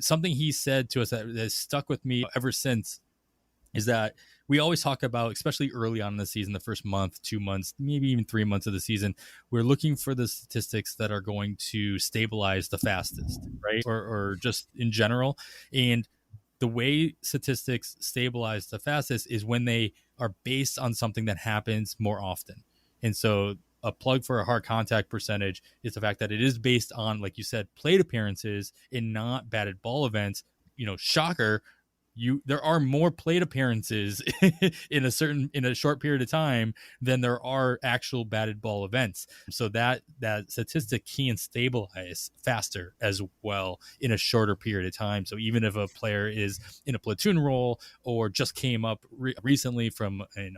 Something he said to us that has stuck with me ever since is that we always talk about, especially early on in the season, the first month, 2 months, maybe even 3 months of the season, we're looking for the statistics that are going to stabilize the fastest, right? Or just in general. And the way statistics stabilize the fastest is when they are based on something that happens more often. And so a plug for a hard contact percentage is the fact that it is based on, like you said, plate appearances and not batted ball events. You know, shocker, there are more plate appearances in a short period of time than there are actual batted ball events. So that statistic can stabilize faster as well in a shorter period of time. So even if a player is in a platoon role or just came up recently from an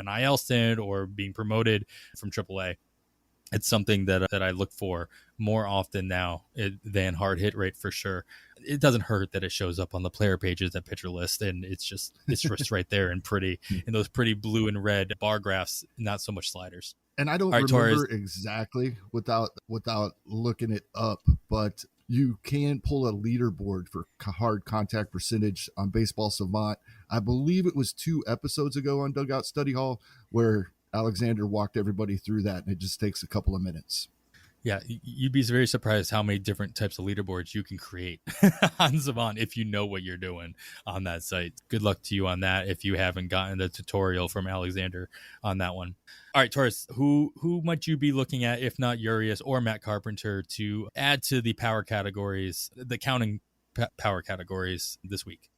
IL stint or being promoted from AAA, it's something that I look for more often now than hard hit rate, for sure. It doesn't hurt that it shows up on the player pages at Pitcher List, and it's just right there and pretty in those pretty blue and red bar graphs, not so much sliders. And I don't remember Torres exactly without looking it up, but you can pull a leaderboard for hard contact percentage on Baseball Savant. I believe it was 2 episodes ago on Dugout Study Hall where Alexander walked everybody through that, and it just takes a couple of minutes. Yeah, you'd be very surprised how many different types of leaderboards you can create on Savant if you know what you're doing on that site. Good luck to you on that if you haven't gotten the tutorial from Alexander on that one. All right, Torres, who might you be looking at, if not Urías or Matt Carpenter, to add to the power categories, the counting power categories this week?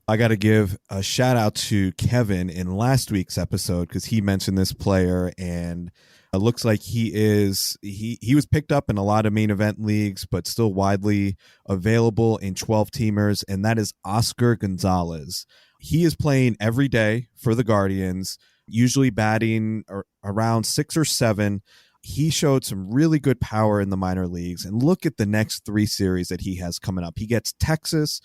I got to give a shout out to Kevin in last week's episode because he mentioned this player, and it looks like he was picked up in a lot of main event leagues, but still widely available in 12-teamers, and that is Oscar Gonzalez. He is playing every day for the Guardians, usually batting around 6 or 7. he showed some really good power in the minor leagues. And look at the next 3 series that he has coming up. He gets Texas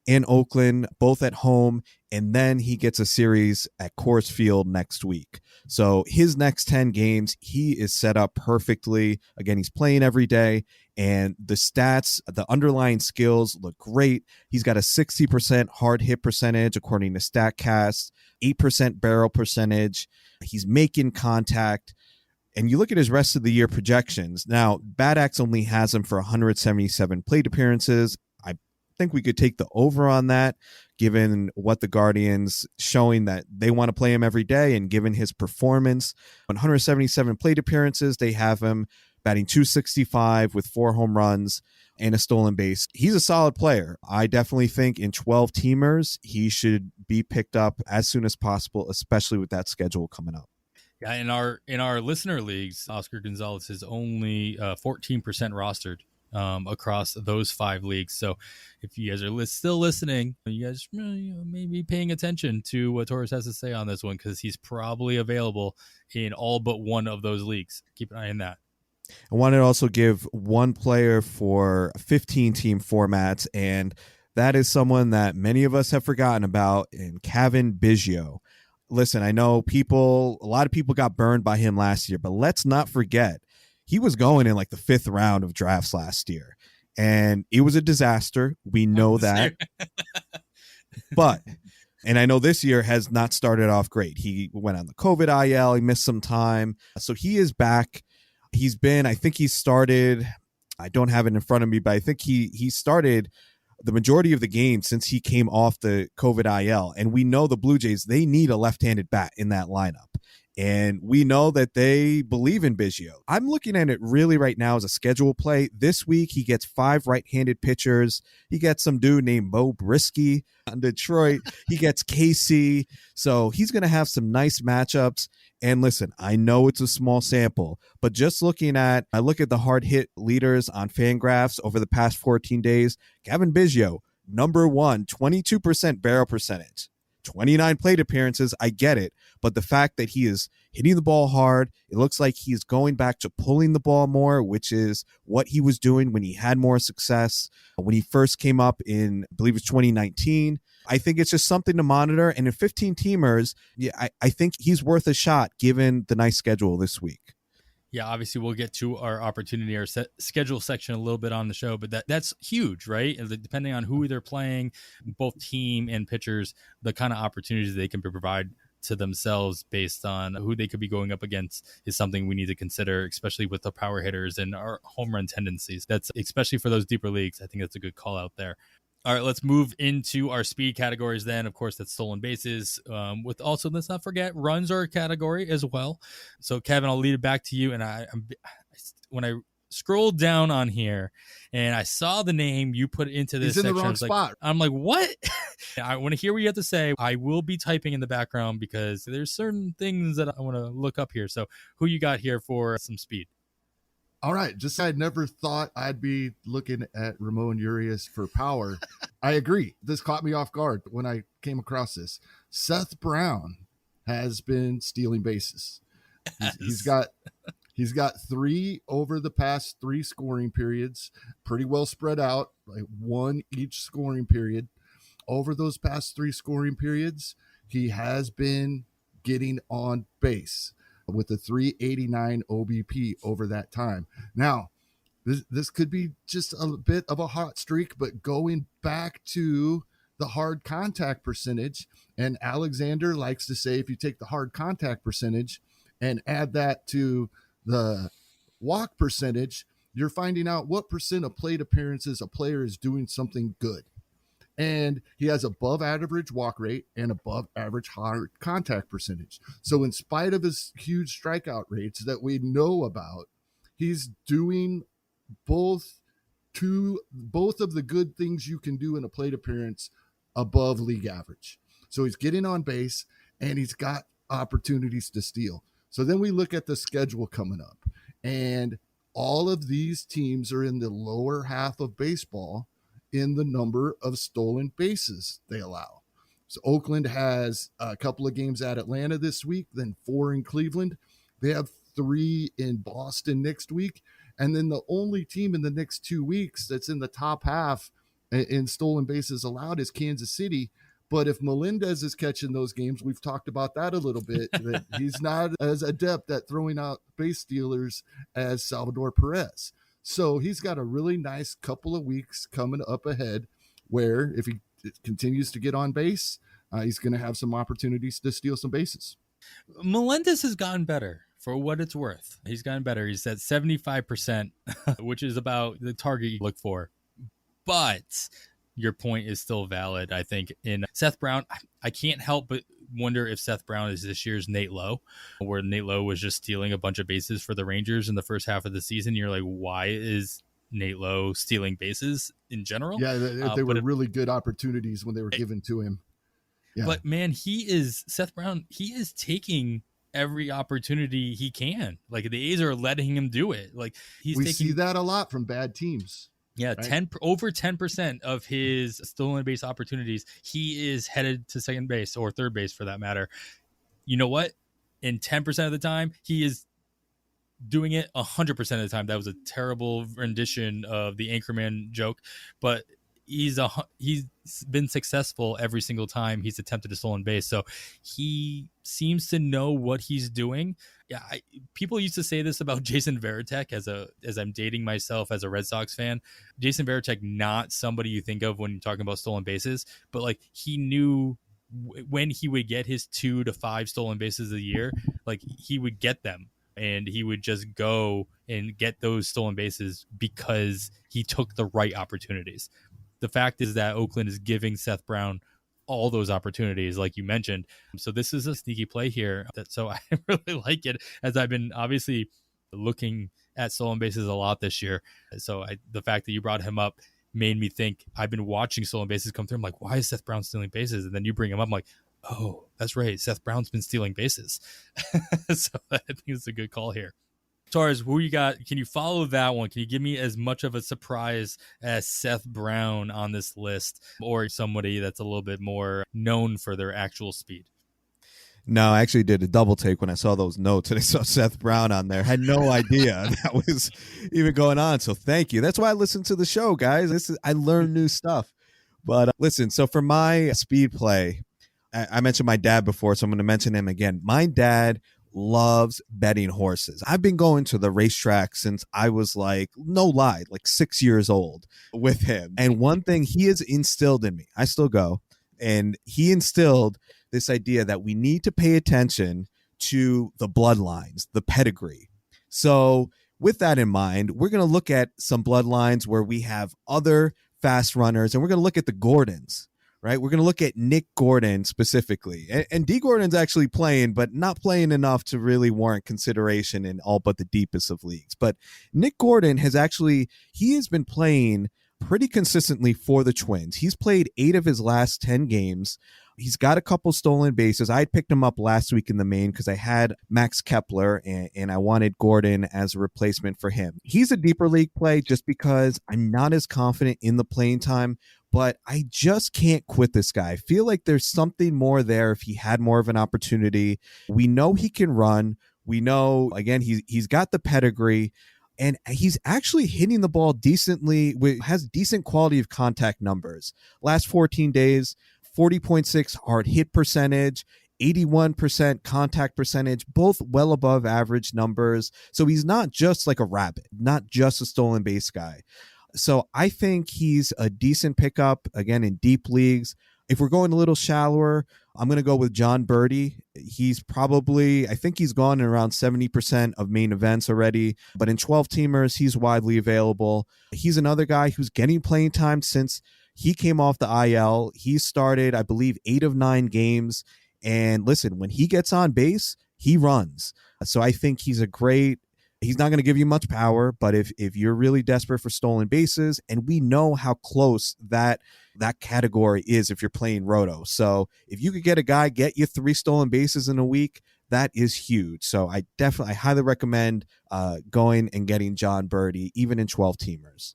and Oakland, both at home, and then he gets a series at Coors Field next week. So his next 10 games, he is set up perfectly. Again, he's playing every day, and the stats, the underlying skills look great. He's got a 60% hard hit percentage, according to StatCast, 8% barrel percentage. He's making contact. And you look at his rest of the year projections. Now, BADAX only has him for 177 plate appearances. I think we could take the over on that, given what the Guardians showing that they want to play him every day, and given his performance. 177 plate appearances, they have him batting .265 with 4 home runs and a stolen base. He's a solid player. I definitely think in 12 teamers, he should be picked up as soon as possible, especially with that schedule coming up. Yeah, in our listener leagues, Oscar Gonzalez is only 14% rostered across those 5 leagues. So if you guys are still listening, you guys may be paying attention to what Torres has to say on this one, because he's probably available in all but one of those leagues. Keep an eye on that. I want to also give one player for 15-team formats, and that is someone that many of us have forgotten about, in Kevin Biggio. Listen, I know a lot of people got burned by him last year, but let's not forget, he was going in like the 5th round of drafts last year, and it was a disaster. We know that. And I know this year has not started off great. He went on the COVID IL. He missed some time. So he is back. I think he started, I don't have it in front of me, but I think he started the majority of the game since he came off the COVID IL. And we know the Blue Jays, they need a left-handed bat in that lineup. And we know that they believe in Biggio. I'm looking at it really right now as a schedule play. This week, he gets 5 right-handed pitchers. He gets some dude named Mo Brisky on Detroit. He gets KC. So he's going to have some nice matchups. And listen, I know it's a small sample, but just I look at the hard hit leaders on Fangraphs over the past 14 days. Kevin Biggio, number 1, 22% barrel percentage. 29 plate appearances, I get it, but the fact that he is hitting the ball hard, it looks like he's going back to pulling the ball more, which is what he was doing when he had more success when he first came up in, I believe it's 2019. I think it's just something to monitor, and in 15 teamers, I think he's worth a shot given the nice schedule this week. Yeah, obviously we'll get to our opportunity, our schedule section a little bit on the show, but that's huge, right? Depending on who they're playing, both team and pitchers, the kind of opportunities they can provide to themselves based on who they could be going up against is something we need to consider, especially with the power hitters and our home run tendencies. That's especially for those deeper leagues. I think that's a good call out there. All right, let's move into our speed categories then. Of course, that's stolen bases. With also, let's not forget, runs are a category as well. So, Kevin, I'll lead it back to you. And when I scrolled down on here and I saw the name you put into this section, the wrong spot. I'm like, what? I want to hear what you have to say. I will be typing in the background because there's certain things that I want to look up here. So, who you got here for some speed? All right. I never thought I'd be looking at Ramón Urías for power. I agree. This caught me off guard when I came across this. Seth Brown has been stealing bases. He's got 3 over the past 3 scoring periods, pretty well spread out, like 1 each scoring period. Over those past 3 scoring periods, he has been getting on base with a 389 OBP over that time. Now, this could be just a bit of a hot streak, but going back to the hard contact percentage, and Alexander likes to say if you take the hard contact percentage and add that to the walk percentage, you're finding out what percent of plate appearances a player is doing something good. And he has above average walk rate and above average hard contact percentage. So in spite of his huge strikeout rates that we know about, he's doing both of the good things you can do in a plate appearance above league average. So he's getting on base and he's got opportunities to steal. So then we look at the schedule coming up, and all of these teams are in the lower half of baseball in the number of stolen bases they allow. So Oakland has a couple of games at Atlanta this week, then 4 in Cleveland. They have 3 in Boston next week. And then the only team in the next 2 weeks that's in the top half in stolen bases allowed is Kansas City. But if Melendez is catching those games, we've talked about that a little bit, that he's not as adept at throwing out base stealers as Salvador Perez. So he's got a really nice couple of weeks coming up ahead where if he continues to get on base, he's going to have some opportunities to steal some bases. Melendez has gotten better for what it's worth. He's gotten better. He's at 75%, which is about the target you look for. But your point is still valid, I think. In Seth Brown, I can't help but wonder if Seth Brown is this year's Nate Lowe, where Nate Lowe was just stealing a bunch of bases for the Rangers in the first half of the season. You're like, why is Nate Lowe stealing bases in general? Yeah, they were really good opportunities when they were given to him. Yeah. But man, Seth Brown, he is taking every opportunity he can. Like the A's are letting him do it. Like we see that a lot from bad teams. Yeah, right? Over 10% of his stolen base opportunities, he is headed to second base or third base for that matter. You know what? In 10% of the time, he is doing it 100% of the time. That was a terrible rendition of the Anchorman joke, but he's been successful every single time he's attempted a stolen base. So he seems to know what he's doing. Yeah, people used to say this about Jason Varitek as I'm dating myself as a Red Sox fan. Jason Varitek, not somebody you think of when you're talking about stolen bases, but like he knew when he would get his 2 to 5 stolen bases a year, like he would get them and he would just go and get those stolen bases because he took the right opportunities. The fact is that Oakland is giving Seth Brown all those opportunities, like you mentioned. So this is a sneaky play here. So I really like it, as I've been obviously looking at stolen bases a lot this year. So the fact that you brought him up made me think. I've been watching stolen bases come through. I'm like, why is Seth Brown stealing bases? And then you bring him up. I'm like, oh, that's right. Seth Brown's been stealing bases. So I think it's a good call here. Torres, who you got? Can you follow that one? Can you give me as much of a surprise as Seth Brown on this list, or somebody that's a little bit more known for their actual speed? No, I actually did a double take when I saw those notes and I saw Seth Brown on there. Had no idea that was even going on. So thank you. That's why I listen to the show, guys. I learn new stuff. But listen, so for my speed play, I mentioned my dad before, so I'm going to mention him again. My dad loves betting horses. I've been going to the racetrack since I was like 6 years old with him. And one thing he has instilled in me, I still go, and he instilled this idea that we need to pay attention to the bloodlines, the pedigree. So with that in mind, we're going to look at some bloodlines where we have other fast runners, and we're going to look at the Gordons. Right, we're going to look at Nick Gordon specifically, and D. Gordon's actually playing, but not playing enough to really warrant consideration in all but the deepest of leagues. But Nick Gordon has been playing pretty consistently for the Twins. He's played 8 of his last 10 games. He's got a couple stolen bases. I picked him up last week in the main because I had Max Kepler and I wanted Gordon as a replacement for him. He's a deeper league play just because I'm not as confident in the playing time, but I just can't quit this guy. I feel like there's something more there if he had more of an opportunity. We know he can run. We know, again, he's got the pedigree, and he's actually hitting the ball decently, has decent quality of contact numbers. Last 14 days, 40.6 hard hit percentage, 81% contact percentage, both well above average numbers. So he's not just like a rabbit, not just a stolen base guy. So I think he's a decent pickup, again, in deep leagues. If we're going a little shallower, I'm going to go with John Berti. He's I think he's gone in around 70% of main events already, but in 12-teamers, he's widely available. He's another guy who's getting playing time since he came off the IL. He started, I believe, 8 of 9 games. And listen, when he gets on base, he runs. So I think he's he's not going to give you much power, but if you're really desperate for stolen bases, and we know how close that category is if you're playing Roto. So if you could get you 3 stolen bases in a week, that is huge. So I highly recommend going and getting John Berti, even in 12-teamers.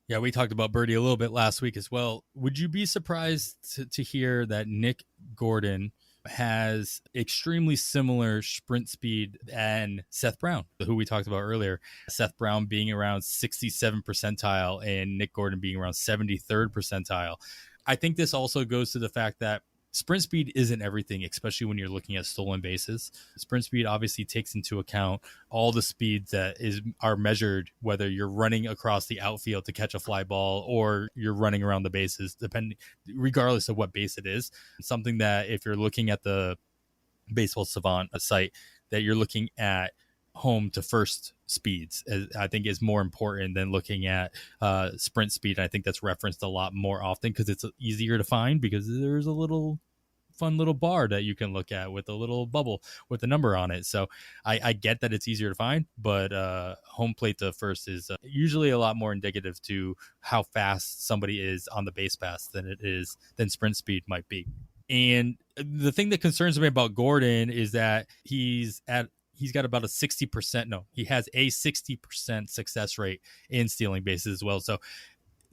Yeah, we talked about Berti a little bit last week as well. Would you be surprised to hear that Nick Gordon has extremely similar sprint speed and Seth Brown, who we talked about earlier. Seth Brown being around 67th percentile and Nick Gordon being around 73rd percentile. I think this also goes to the fact that sprint speed isn't everything, especially when you're looking at stolen bases. Sprint speed obviously takes into account all the speeds that are measured, whether you're running across the outfield to catch a fly ball or you're running around the bases, regardless of what base it is. Something that if you're looking at the Baseball Savant, a site that you're looking at home to first speeds, I think is more important than looking at sprint speed. And I think that's referenced a lot more often because it's easier to find, because there's a little fun little bar that you can look at with a little bubble with a number on it. So I get that it's easier to find, but home plate to first is usually a lot more indicative to how fast somebody is on the base pass than sprint speed might be. And the thing that concerns me about Gordon is that he's got about a 60%. No, he has a 60% success rate in stealing bases as well. So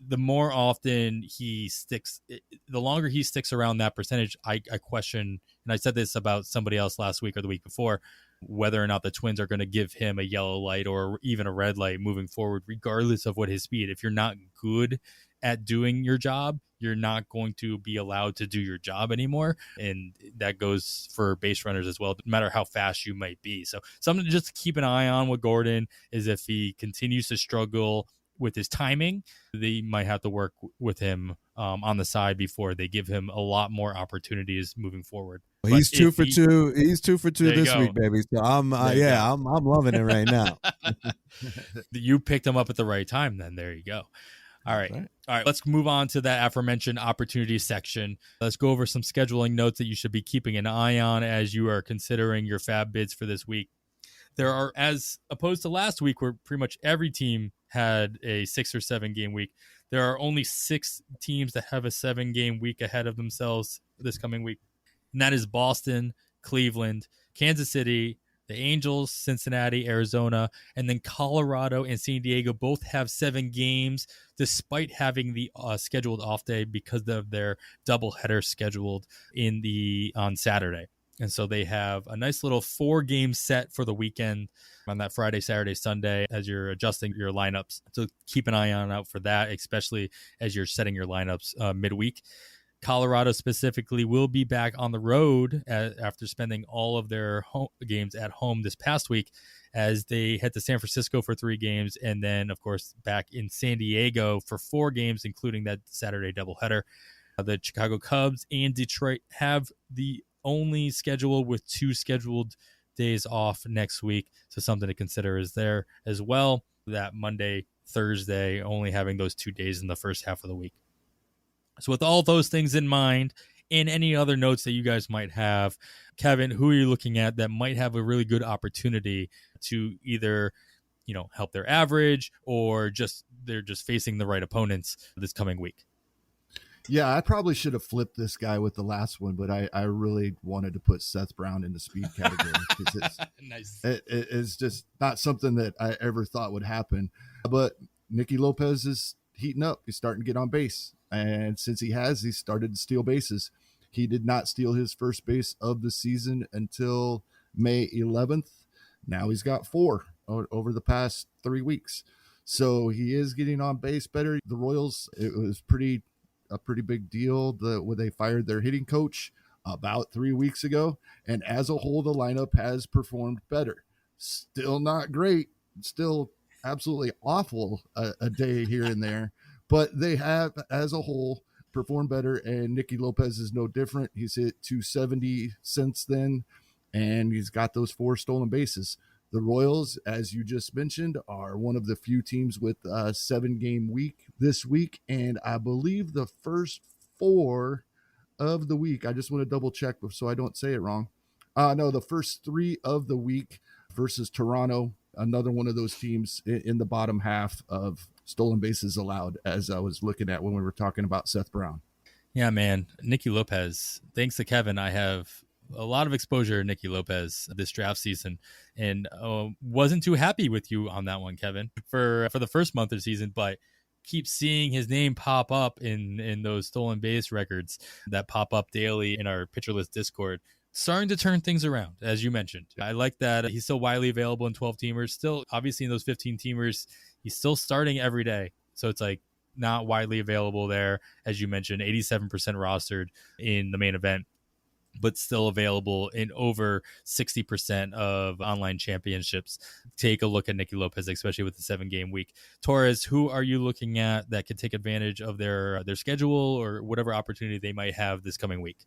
the more often the longer he sticks around that percentage, I question, and I said this about somebody else last week or the week before, whether or not the Twins are going to give him a yellow light or even a red light moving forward, regardless of what his speed. If you're not good at doing your job, you're not going to be allowed to do your job anymore. And that goes for base runners as well, no matter how fast you might be. So something to just keep an eye on with Gordon is if he continues to struggle with his timing, they might have to work with him on the side before they give him a lot more opportunities moving forward. He's 2 for 2. He's 2 for 2 this week, baby. So I'm loving it right now. You picked him up at the right time. Then there you go. All right. Let's move on to that aforementioned opportunity section. Let's go over some scheduling notes that you should be keeping an eye on as you are considering your FAAB bids for this week. There are, as opposed to last week where pretty much every team had a 6 or 7 game week, there are only 6 teams that have a 7 game week ahead of themselves this coming week. And that is Boston, Cleveland, Kansas City, the Angels, Cincinnati, Arizona, and then Colorado and San Diego both have 7 games despite having the scheduled off day because of their doubleheader scheduled on Saturday. And so they have a nice little 4-game set for the weekend on that Friday, Saturday, Sunday as you're adjusting your lineups. So keep an eye out for that, especially as you're setting your lineups midweek. Colorado specifically will be back on the road after spending all of their home games at home this past week as they head to San Francisco for 3 games and then, of course, back in San Diego for 4 games, including that Saturday doubleheader. The Chicago Cubs and Detroit have the only schedule with 2 scheduled days off next week. So something to consider is there as well. That Monday, Thursday, only having those 2 days in the first half of the week. So with all those things in mind and any other notes that you guys might have, Kevin, who are you looking at that might have a really good opportunity to either, help their average or they're just facing the right opponents this coming week? Yeah, I probably should have flipped this guy with the last one, but I really wanted to put Seth Brown in the speed category because it's nice. It's just not something that I ever thought would happen. But Nicky Lopez is heating up. He's starting to get on base. And since he started to steal bases. He did not steal his first base of the season until May 11th. Now he's got 4 over the past 3 weeks. So he is getting on base better. The Royals, it was a pretty big deal when they fired their hitting coach about 3 weeks ago. And as a whole, the lineup has performed better. Still not great. Still absolutely awful a day here and there. But they have, as a whole, performed better, and Nicky Lopez is no different. He's hit 270 since then, and he's got those 4 stolen bases. The Royals, as you just mentioned, are one of the few teams with a 7-game week this week, and I believe the first 4 of the week, I just want to double check so I don't say it wrong. No, the first 3 of the week versus Toronto, another one of those teams in the bottom half of stolen bases allowed, as I was looking at when we were talking about Seth Brown. Yeah, man. Nicky Lopez. Thanks to Kevin, I have a lot of exposure to Nicky Lopez this draft season, and wasn't too happy with you on that one, Kevin, for the first month of the season. But keep seeing his name pop up in those stolen base records that pop up daily in our Pitcher List Discord. Starting to turn things around, as you mentioned. I like that he's still widely available in 12 teamers. Still, obviously, in those 15 teamers, he's still starting every day. So it's like not widely available there, as you mentioned, 87% rostered in the main event, but still available in over 60% of online championships. Take a look at Nicky Lopez, especially with the 7-game week. Torres, who are you looking at that could take advantage of their schedule or whatever opportunity they might have this coming week?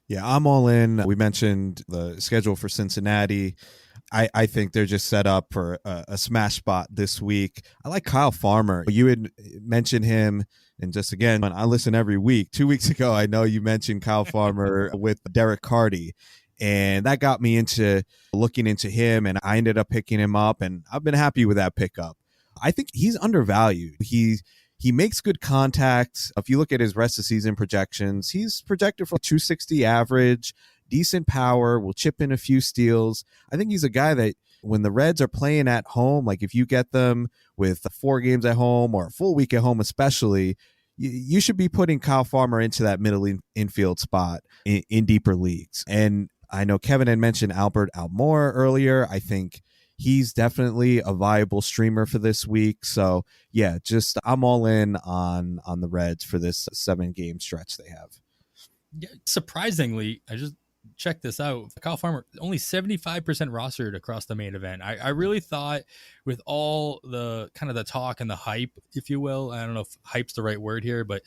Yeah, I'm all in. We mentioned the schedule for Cincinnati. I think they're just set up for a smash spot this week. I like Kyle Farmer. You had mentioned him, and just again, I listen every week. 2 weeks ago, I know you mentioned Kyle Farmer with Derek Carty, and that got me into looking into him, and I ended up picking him up, and I've been happy with that pickup. I think he's undervalued. He makes good contact. If you look at his rest of season projections, he's projected for 260 average, decent power, will chip in a few steals. I think he's a guy that when the Reds are playing at home, like if you get them with 4 games at home or a full week at home especially, you should be putting Kyle Farmer into that middle infield spot in deeper leagues. And I know Kevin had mentioned Albert Almora earlier. I think he's definitely a viable streamer for this week. So yeah, just I'm all in on the Reds for this 7-game stretch they have. Yeah, surprisingly, I just checked this out. Kyle Farmer only 75% rostered across the main event. I really thought with all the kind of the talk and the hype, if you will, I don't know if hype's the right word here, but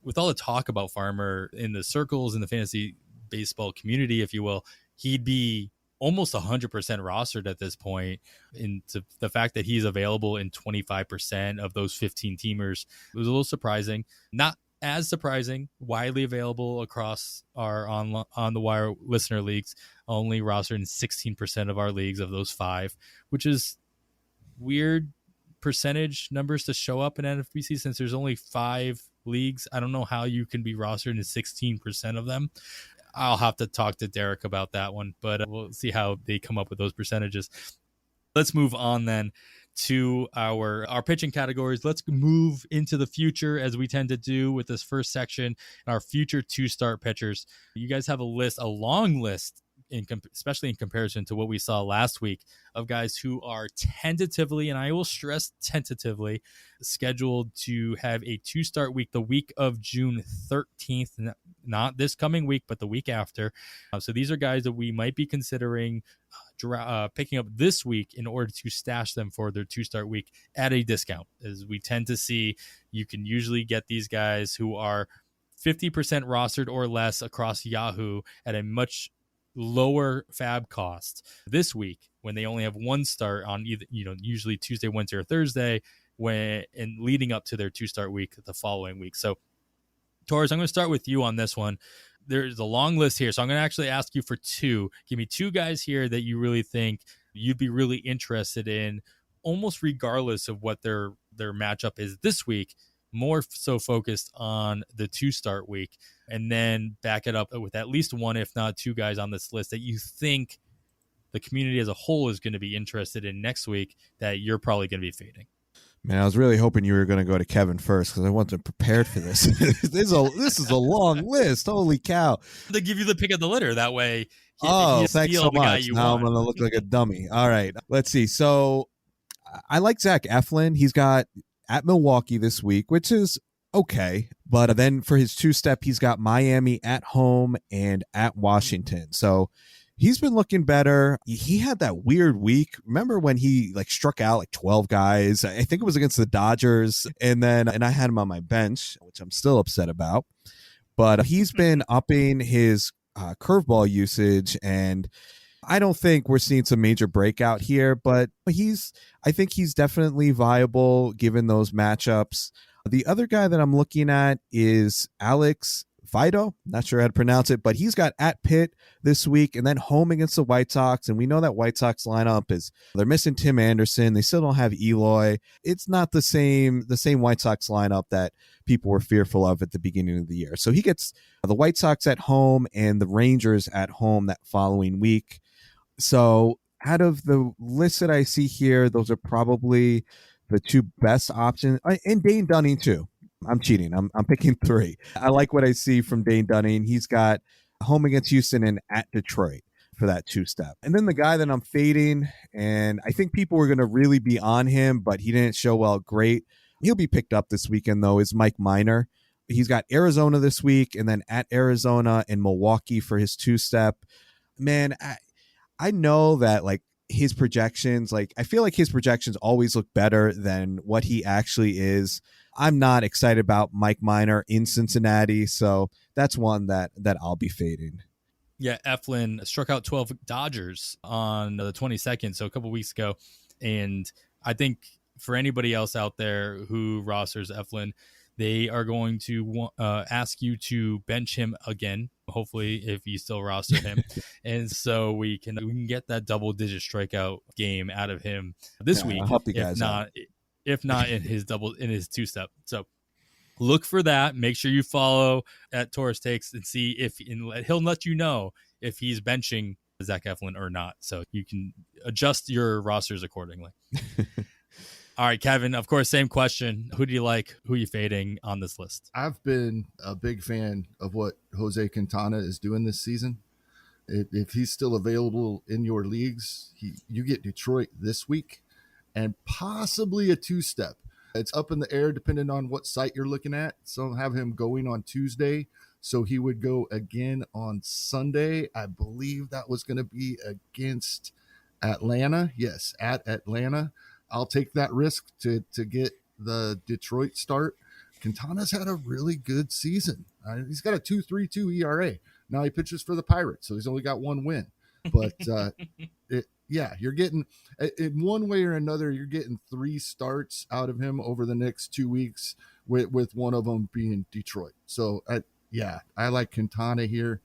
with all the talk about Farmer in the circles in the fantasy baseball community, if you will, he'd be almost 100% rostered at this point. Into the fact that he's available in 25% of those 15 teamers, it was a little surprising. Not as surprising, widely available across our on the wire listener leagues, only rostered in 16% of our leagues of those 5, which is weird percentage numbers to show up in NFBC since there's only 5 leagues. I don't know how you can be rostered in 16% of them. I'll have to talk to Derek about that one, but we'll see how they come up with those percentages. Let's move on then to our pitching categories. Let's move into the future as we tend to do with this first section, our future 2-start pitchers. You guys have a long list, especially in comparison to what we saw last week, of guys who are tentatively, and I will stress tentatively, scheduled to have a 2-start week the week of June 13th, not this coming week, but the week after. So these are guys that we might be considering picking up this week in order to stash them for their 2-start week at a discount. As we tend to see, you can usually get these guys who are 50% rostered or less across Yahoo at a much lower FAAB cost this week when they only have 1 start on either, usually Tuesday, Wednesday, or Thursday, and leading up to their 2-start week the following week. So Torres, I'm going to start with you on this one. There's a long list here, so I'm going to actually ask you for 2. Give me 2 guys here that you really think you'd be really interested in, almost regardless of what their matchup is this week, more so focused on the 2-start week, and then back it up with at least 1, if not 2 guys on this list that you think the community as a whole is going to be interested in next week that you're probably going to be fading. Man, I was really hoping you were going to go to Kevin first because I wasn't prepared for this. This is a long list. Holy cow. They give you the pick of the litter. That way, thanks so much. Now I'm going to look like a dummy. All right, let's see. So I like Zach Eflin. He's got at Milwaukee this week, which is okay. But then for his 2-step, he's got Miami at home and at Washington. So he's been looking better. He had that weird week. Remember when he struck out 12 guys? I think it was against the Dodgers. And I had him on my bench, which I'm still upset about. But he's been upping his curveball usage, and I don't think we're seeing some major breakout here, but I think he's definitely viable given those matchups. The other guy that I'm looking at is Alex Faedo, not sure how to pronounce it, but he's got at Pitt this week and then home against the White Sox. And we know that White Sox lineup they're missing Tim Anderson. They still don't have Eloy. It's not the same White Sox lineup that people were fearful of at the beginning of the year. So he gets the White Sox at home and the Rangers at home that following week. So out of the list that I see here, those are probably the two best options, and Dane Dunning too. I'm cheating. I'm picking 3. I like what I see from Dane Dunning. He's got home against Houston and at Detroit for that 2-step. And then the guy that I'm fading, and I think people were going to really be on him, but he didn't show well. Great. He'll be picked up this weekend, though, is Mike Minor. He's got Arizona this week and then at Arizona and Milwaukee for his 2-step. Man, I know that like his projections, like I feel like his projections always look better than what he actually is. I'm not excited about Mike Minor in Cincinnati, so that's one that I'll be fading. Yeah, Eflin struck out 12 Dodgers on the 22nd, so a couple weeks ago. And I think for anybody else out there who rosters Eflin, they are going to ask you to bench him again, hopefully, if you still roster him. And so we can get that double-digit strikeout game out of him this week. I'll help you guys out. If not in his 2-step. So look for that. Make sure you follow at Torres Takes and see he'll let you know if he's benching Zach Eflin or not. So you can adjust your rosters accordingly. All right, Kevin, of course, same question. Who do you like? Who are you fading on this list? I've been a big fan of what Jose Quintana is doing this season. If he's still available in your leagues, you get Detroit this week and possibly a 2-step. It's up in the air depending on what site you're looking at. Some have him going on Tuesday, so he would go again on Sunday. I believe that was going to be against Atlanta. Yes, at Atlanta. I'll take that risk to get the Detroit start. Quintana's had a really good season. He's got a 2.32 ERA. Now he pitches for the Pirates, so he's only got 1 win. But you're getting, in one way or another, you're getting 3 starts out of him over the next 2 weeks, with one of them being Detroit. So, I like Quintana here.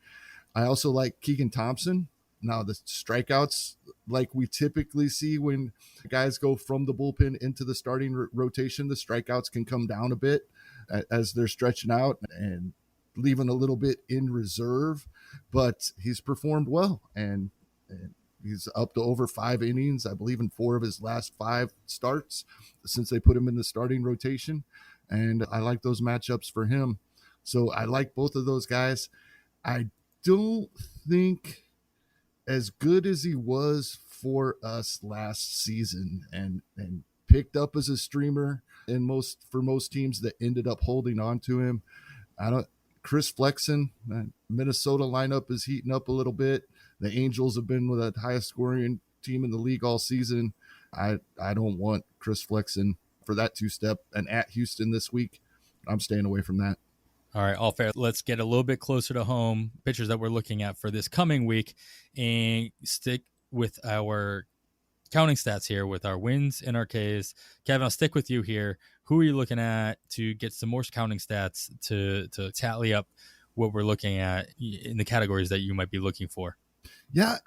I also like Keegan Thompson. Now, the strikeouts, like we typically see when guys go from the bullpen into the starting rotation, the strikeouts can come down a bit as they're stretching out and leaving a little bit in reserve. But he's performed well, and he's up to over 5 innings, I believe, in 4 of his last 5 starts since they put him in the starting rotation. And I like those matchups for him. So I like both of those guys. I don't think as good as he was for us last season and picked up as a streamer for most teams that ended up holding on to him. Chris Flexen, Minnesota lineup is heating up a little bit. The Angels have been the highest scoring team in the league all season. I don't want Chris Flexen for that 2-step, and at Houston this week, I'm staying away from that. All right, all fair. Let's get a little bit closer to home. Pitchers that we're looking at for this coming week, and stick with our counting stats here with our wins and our Ks. Kevin, I'll stick with you here. Who are you looking at to get some more counting stats to tally up what we're looking at in the categories that you might be looking for? Yeah,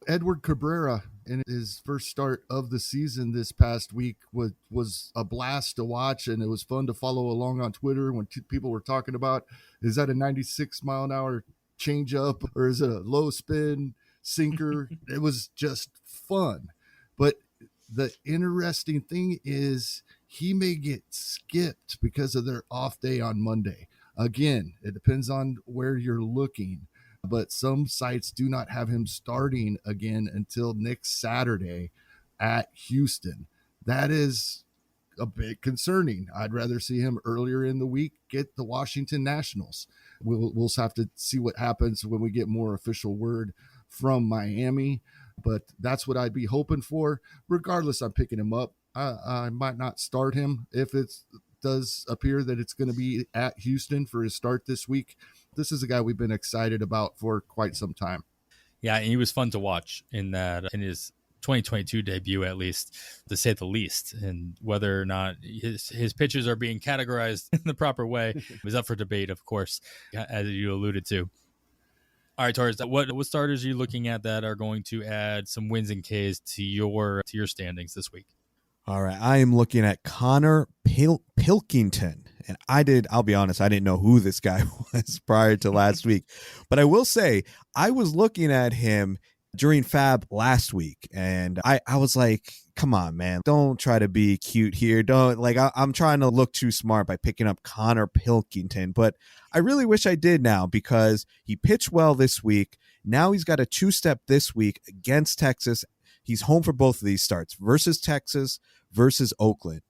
Edward Cabrera in his first start of the season this past week was a blast to watch, and it was fun to follow along on Twitter when people were talking about, is that a 96-mile-an-hour changeup or is it a low spin sinker? It was just fun. But the interesting thing is he may get skipped because of their off day on Monday. Again, it depends on where you're looking, but some sites do not have him starting again until next Saturday at Houston. That is a bit concerning. I'd rather see him earlier in the week get the Washington Nationals. We'll have to see what happens when we get more official word from Miami, but that's what I'd be hoping for. Regardless, I'm picking him up. I might not start him if it does appear that it's going to be at Houston for his start this week. This is a guy we've been excited about for quite some time. Yeah, and he was fun to watch in his 2022 debut, at least, to say the least. And whether or not his pitches are being categorized in the proper way was up for debate, of course, as you alluded to. All right, Torres, what starters are you looking at that are going to add some wins and Ks to your standings this week? All right, I am looking at Connor Pilkington. And I'll be honest, I didn't know who this guy was prior to last week. But I will say, I was looking at him during FAAB last week. And I was like, come on, man, don't try to be cute here. Don't I'm trying to look too smart by picking up Connor Pilkington, but I really wish I did now because he pitched well this week. Now he's got a 2-step this week against Texas. He's home for both of these starts versus Texas versus Oakland.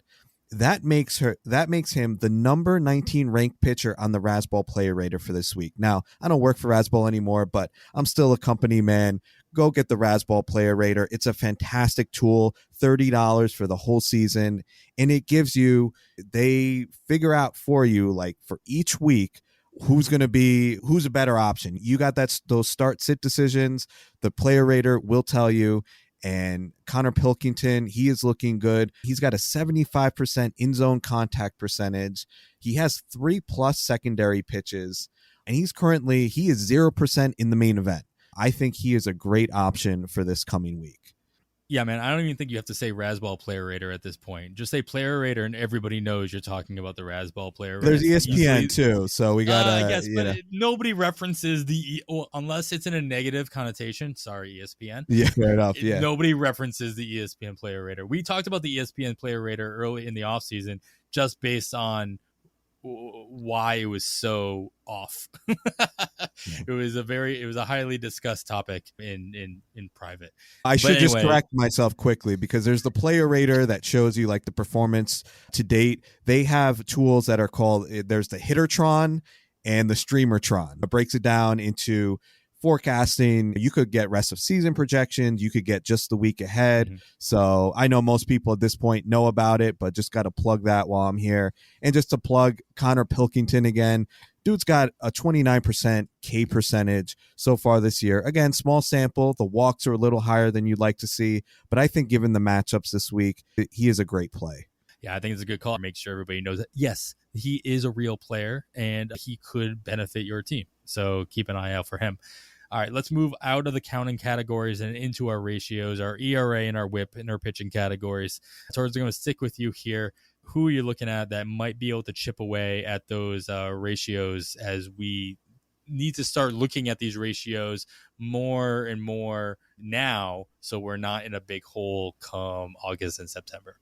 That makes him the number 19 ranked pitcher on the Razzball Player Rater for this week. Now, I don't work for Razzball anymore, but I'm still a company man. Go get the Razzball Player Rater. It's a fantastic tool, $30 for the whole season, and it gives you, they figure out for you, like for each week, who's a better option. You got those start sit decisions. The Player Rater will tell you. And Connor Pilkington, he is looking good. He's got a 75% in-zone contact percentage. He has 3+ secondary pitches, and he is 0% in the main event. I think he is a great option for this coming week. Yeah, man, I don't even think you have to say Razzball Player Rater at this point. Just say Player Rater, and everybody knows you're talking about the Razzball Player Rater. There's ESPN too, so we got yes, but nobody references unless it's in a negative connotation. Sorry, ESPN. Yeah, fair enough. Yeah, nobody references the ESPN Player Rater. We talked about the ESPN Player Rater early in the offseason just based on why it was so off. It was a highly discussed topic in private. I should just correct myself quickly because there's the Player Rater that shows you like the performance to date. They have tools that are called, there's the Hittertron and the Streamertron. It breaks it down into forecasting. You could get rest of season projections. You could get just the week ahead. Mm-hmm. So I know most people at this point know about it, but just got to plug that while I'm here. And just to plug Connor Pilkington again, dude's got a 29% K percentage so far this year. Again, small sample. The walks are a little higher than you'd like to see, but I think given the matchups this week, he is a great play. Yeah, I think it's a good call. Make sure everybody knows that, yes, he is a real player and he could benefit your team. So keep an eye out for him. All right, let's move out of the counting categories and into our ratios, our ERA and our WHIP and our pitching categories. Torres, I'm going to stick with you here. Who are you looking at that might be able to chip away at those ratios as we need to start looking at these ratios more and more now so we're not in a big hole come August and September?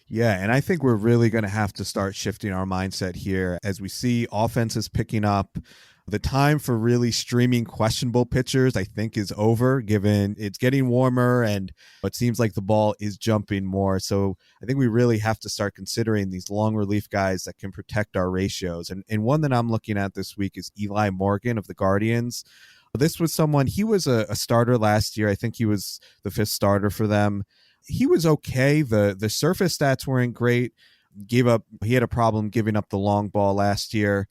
Yeah, and I think we're really going to have to start shifting our mindset here as we see offenses picking up. The time for really streaming questionable pitchers, I think, is over, given it's getting warmer and it seems like the ball is jumping more. So I think we really have to start considering these long relief guys that can protect our ratios. And one that I'm looking at this week is Eli Morgan of the Guardians. This was someone, he was a starter last year. I think he was the 5th starter for them. He was okay. The surface stats weren't great. He had a problem giving up the long ball last year.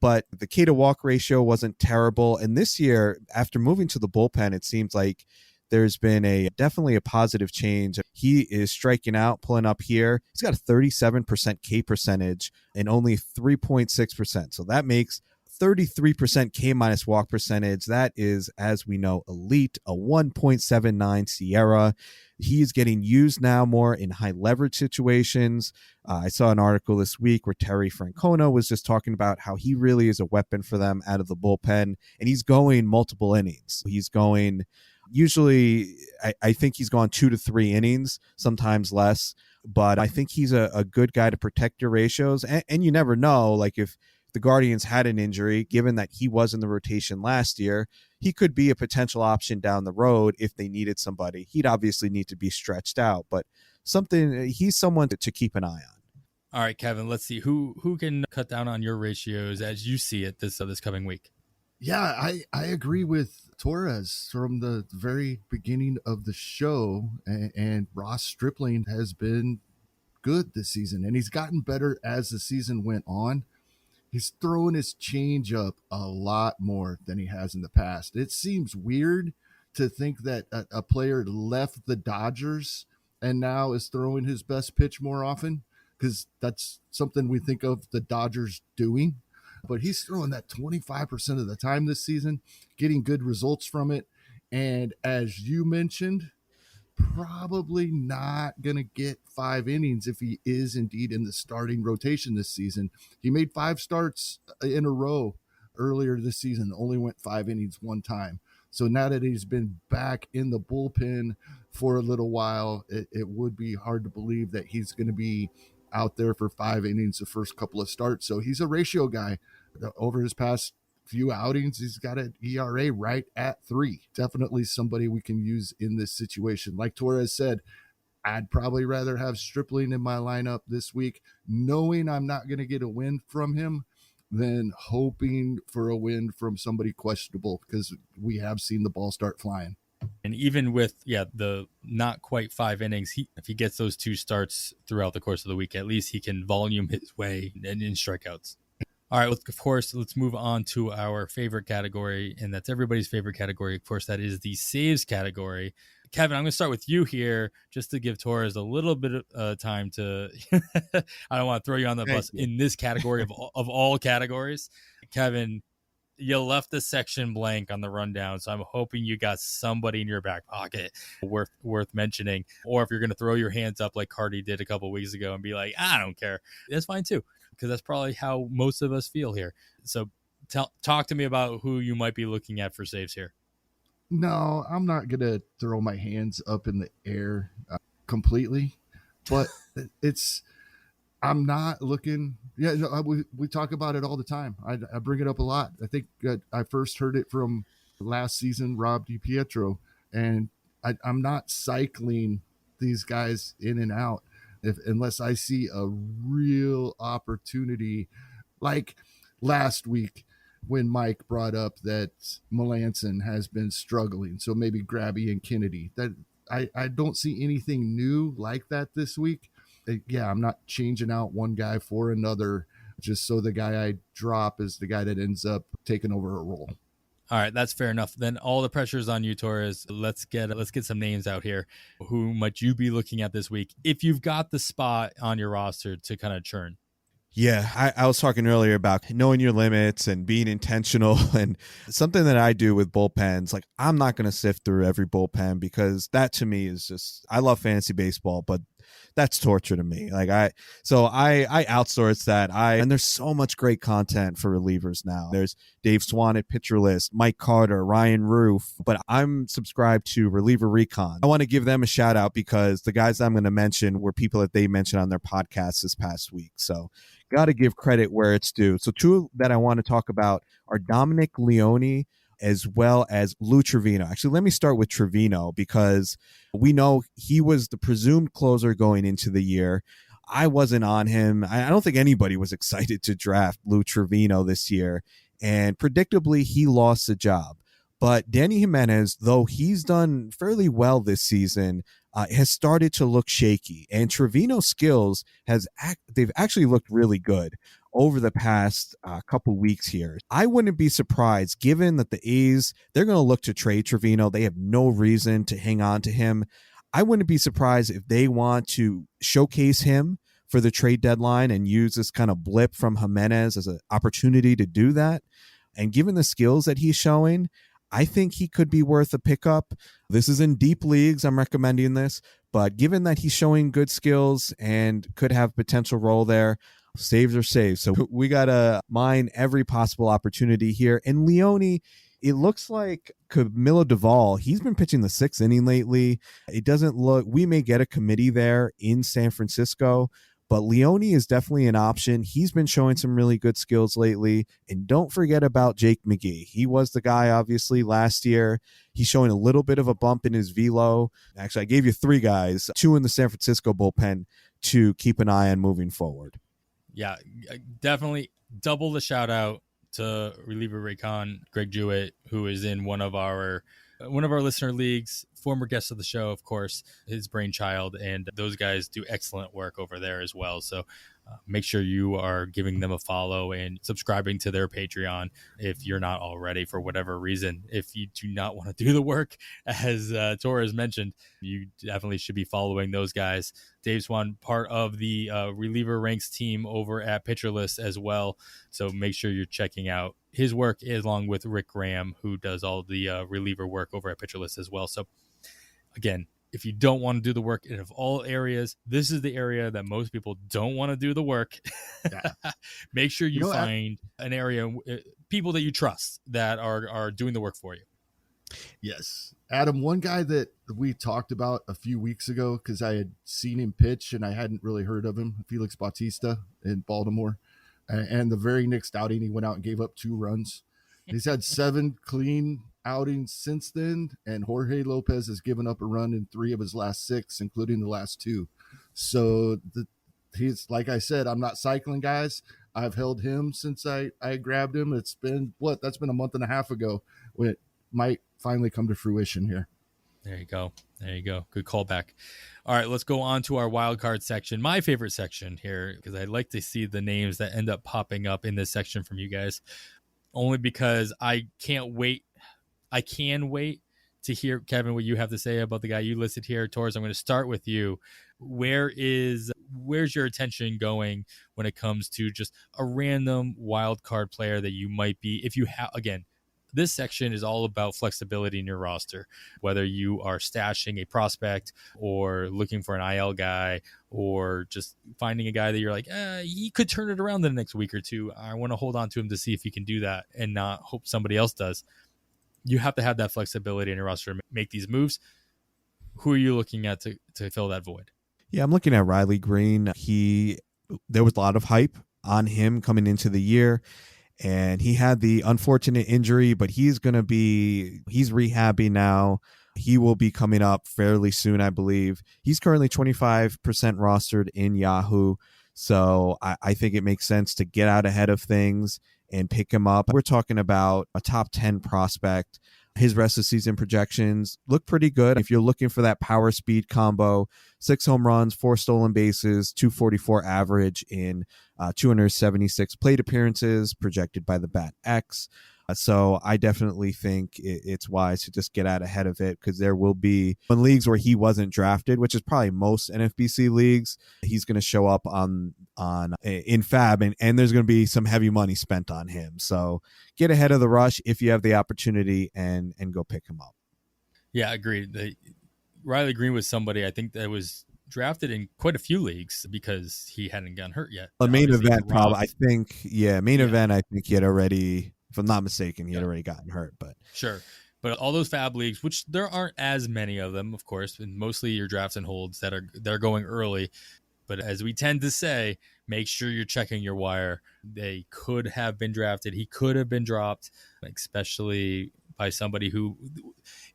But the K to walk ratio wasn't terrible. And this year, after moving to the bullpen, it seems like there's been definitely a positive change. He is striking out, pulling up here. He's got a 37% K percentage and only 3.6%. So that makes 33% K minus walk percentage. That is, as we know, elite, a 1.79 Sierra. He's getting used now more in high leverage situations. I saw an article this week where Terry Francona was just talking about how he really is a weapon for them out of the bullpen, and he's going multiple innings. He's going, usually, I think he's gone 2 to 3 innings, sometimes less, but I think he's a good guy to protect your ratios, and you never know, like if the Guardians had an injury, given that he was in the rotation last year, he could be a potential option down the road if they needed somebody. He'd obviously need to be stretched out, but he's someone to keep an eye on. All right, Kevin, let's see who can cut down on your ratios as you see it this coming week. Yeah, I agree with Torres from the very beginning of the show, and Ross Stripling has been good this season, and he's gotten better as the season went on. He's throwing his changeup a lot more than he has in the past. It seems weird to think that a player left the Dodgers and now is throwing his best pitch more often, because that's something we think of the Dodgers doing. But he's throwing that 25% of the time this season, getting good results from it. And as you mentioned, probably not going to get 5 innings if he is indeed in the starting rotation this season. He made 5 starts in a row earlier this season, only went 5 innings one time. So now that he's been back in the bullpen for a little while, it would be hard to believe that he's going to be out there for 5 innings the first couple of starts. So he's a ratio guy. Over his past few outings, he's got an ERA right at 3. Definitely somebody we can use in this situation. Like Torres said, I'd probably rather have Stripling in my lineup this week, knowing I'm not going to get a win from him, than hoping for a win from somebody questionable, because we have seen the ball start flying. And even with, the not quite 5 innings, if he gets those 2 starts throughout the course of the week, at least he can volume his way in strikeouts. All right, of course, let's move on to our favorite category, and that's everybody's favorite category. Of course, that is the saves category. Kevin, I'm going to start with you here just to give Torres a little bit of time to I don't want to throw you on the bus in this category of all categories. Kevin, you left the section blank on the rundown, so I'm hoping you got somebody in your back pocket worth mentioning. Or if you're going to throw your hands up like Cardi did a couple weeks ago and be like, I don't care, that's fine too, because that's probably how most of us feel here. So talk to me about who you might be looking at for saves here. No, I'm not going to throw my hands up in the air completely, but I'm not looking. Yeah, no, we talk about it all the time. I bring it up a lot. I think I first heard it from last season, Rob DiPietro, and I'm not cycling these guys in and out unless I see a real opportunity, like last week when Mike brought up that Melanson has been struggling. So maybe Grabby and Kennedy. That I don't see anything new like that this week. I'm not changing out one guy for another just so the guy I drop is the guy that ends up taking over a role. All right, that's fair enough. Then all the pressure is on you, Torres. Let's get some names out here. Who might you be looking at this week if you've got the spot on your roster to kind of churn? Yeah, I was talking earlier about knowing your limits and being intentional, and something that I do with bullpens. Like, I'm not going to sift through every bullpen, because that to me is just, I love fantasy baseball, but that's torture to me. Like I outsource that. And there's so much great content for relievers now. There's Dave Swan at Pitcher List, Mike Carter, Ryan Roof, but I'm subscribed to Reliever Recon. I want to give them a shout out because the guys I'm going to mention were people that they mentioned on their podcast this past week. So got to give credit where it's due. So 2 that I want to talk about are Dominic Leone as well as Lou Trevino. Actually, let me start with Trevino, because we know he was the presumed closer going into the year. I wasn't on him. I don't think anybody was excited to draft Lou Trevino this year, and predictably he lost the job. But Danny Jimenez, though he's done fairly well this season, has started to look shaky, and Trevino's skills they've actually looked really good over the past couple weeks here. I wouldn't be surprised, given that the A's, they're going to look to trade Trevino. They have no reason to hang on to him. I wouldn't be surprised if they want to showcase him for the trade deadline and use this kind of blip from Jimenez as an opportunity to do that. And given the skills that he's showing, I think he could be worth a pickup. This is in deep leagues, I'm recommending this, but given that he's showing good skills and could have potential role there, saves are saves. So we got to mine every possible opportunity here. And Leone, it looks like Camilo Duvall, he's been pitching the 6th inning lately. It doesn't look, we may get a committee there in San Francisco, but Leone is definitely an option. He's been showing some really good skills lately. And don't forget about Jake McGee. He was the guy, obviously, last year. He's showing a little bit of a bump in his velo. Actually, I gave you 3 guys, 2 in the San Francisco bullpen to keep an eye on moving forward. Yeah, definitely double the shout out to Reliever Raycon, Greg Jewett, who is in one of our listener leagues, former guest of the show, of course, his brainchild, and those guys do excellent work over there as well. So make sure you are giving them a follow and subscribing to their Patreon if you're not already, for whatever reason. If you do not want to do the work, as Torres mentioned, you definitely should be following those guys. Dave Swan, part of the Reliever Ranks team over at Pitcher List as well. So make sure you're checking out his work, along with Rick Graham, who does all the reliever work over at Pitcher List as well. So again, if you don't want to do the work in all areas, this is the area that most people don't want to do the work. Yeah. Make sure you find an area, people that you trust that are doing the work for you. Yes. Adam, one guy that we talked about a few weeks ago because I had seen him pitch and I hadn't really heard of him, Felix Bautista in Baltimore. And the very next outing, he went out and gave up 2 runs. He's had 7 clean outings since then, and Jorge Lopez has given up a run in 3 of his last 6, including the last 2. So he's, like I said, I'm not cycling guys. I've held him since I grabbed him. It's been that's been a month and a half ago. It might finally come to fruition here. There you go. Good callback. All right, let's go on to our wild card section. My favorite section here, because I'd like to see the names that end up popping up in this section from you guys, only because I can't wait. I can wait to hear, Kevin, what you have to say about the guy you listed here. Torres, I'm going to start with you. Where's your attention going when it comes to just a random wild card player that you might be, if you have, again, this section is all about flexibility in your roster, whether you are stashing a prospect or looking for an IL guy or just finding a guy that you're like, he could turn it around the next week or 2. I want to hold on to him to see if he can do that and not hope somebody else does. You have to have that flexibility in your roster to make these moves. Who are you looking at to fill that void? Yeah, I'm looking at Riley Green. There was a lot of hype on him coming into the year, and he had the unfortunate injury, but he's rehabbing now. He will be coming up fairly soon, I believe. He's currently 25% rostered in Yahoo, so I think it makes sense to get out ahead of things and pick him up. We're talking about a top 10 prospect. His rest of season projections look pretty good. If you're looking for that power speed combo, 6 home runs, 4 stolen bases, 244 average in 276 plate appearances projected by the Bat X. So I definitely think it's wise to just get out ahead of it, because there will be in leagues where he wasn't drafted, which is probably most NFBC leagues, he's going to show up in FAAB, and there's going to be some heavy money spent on him. So get ahead of the rush if you have the opportunity and go pick him up. Yeah, agreed. Riley Green was somebody I think that was drafted in quite a few leagues because he hadn't gotten hurt yet. A main event, probably. I think he had already, if I'm not mistaken, he had already gotten hurt. But sure. But all those FAAB leagues, which there aren't as many of them, of course, and mostly your drafts and holds that are going early. But as we tend to say, make sure you're checking your wire. They could have been drafted. He could have been dropped, especially by somebody who,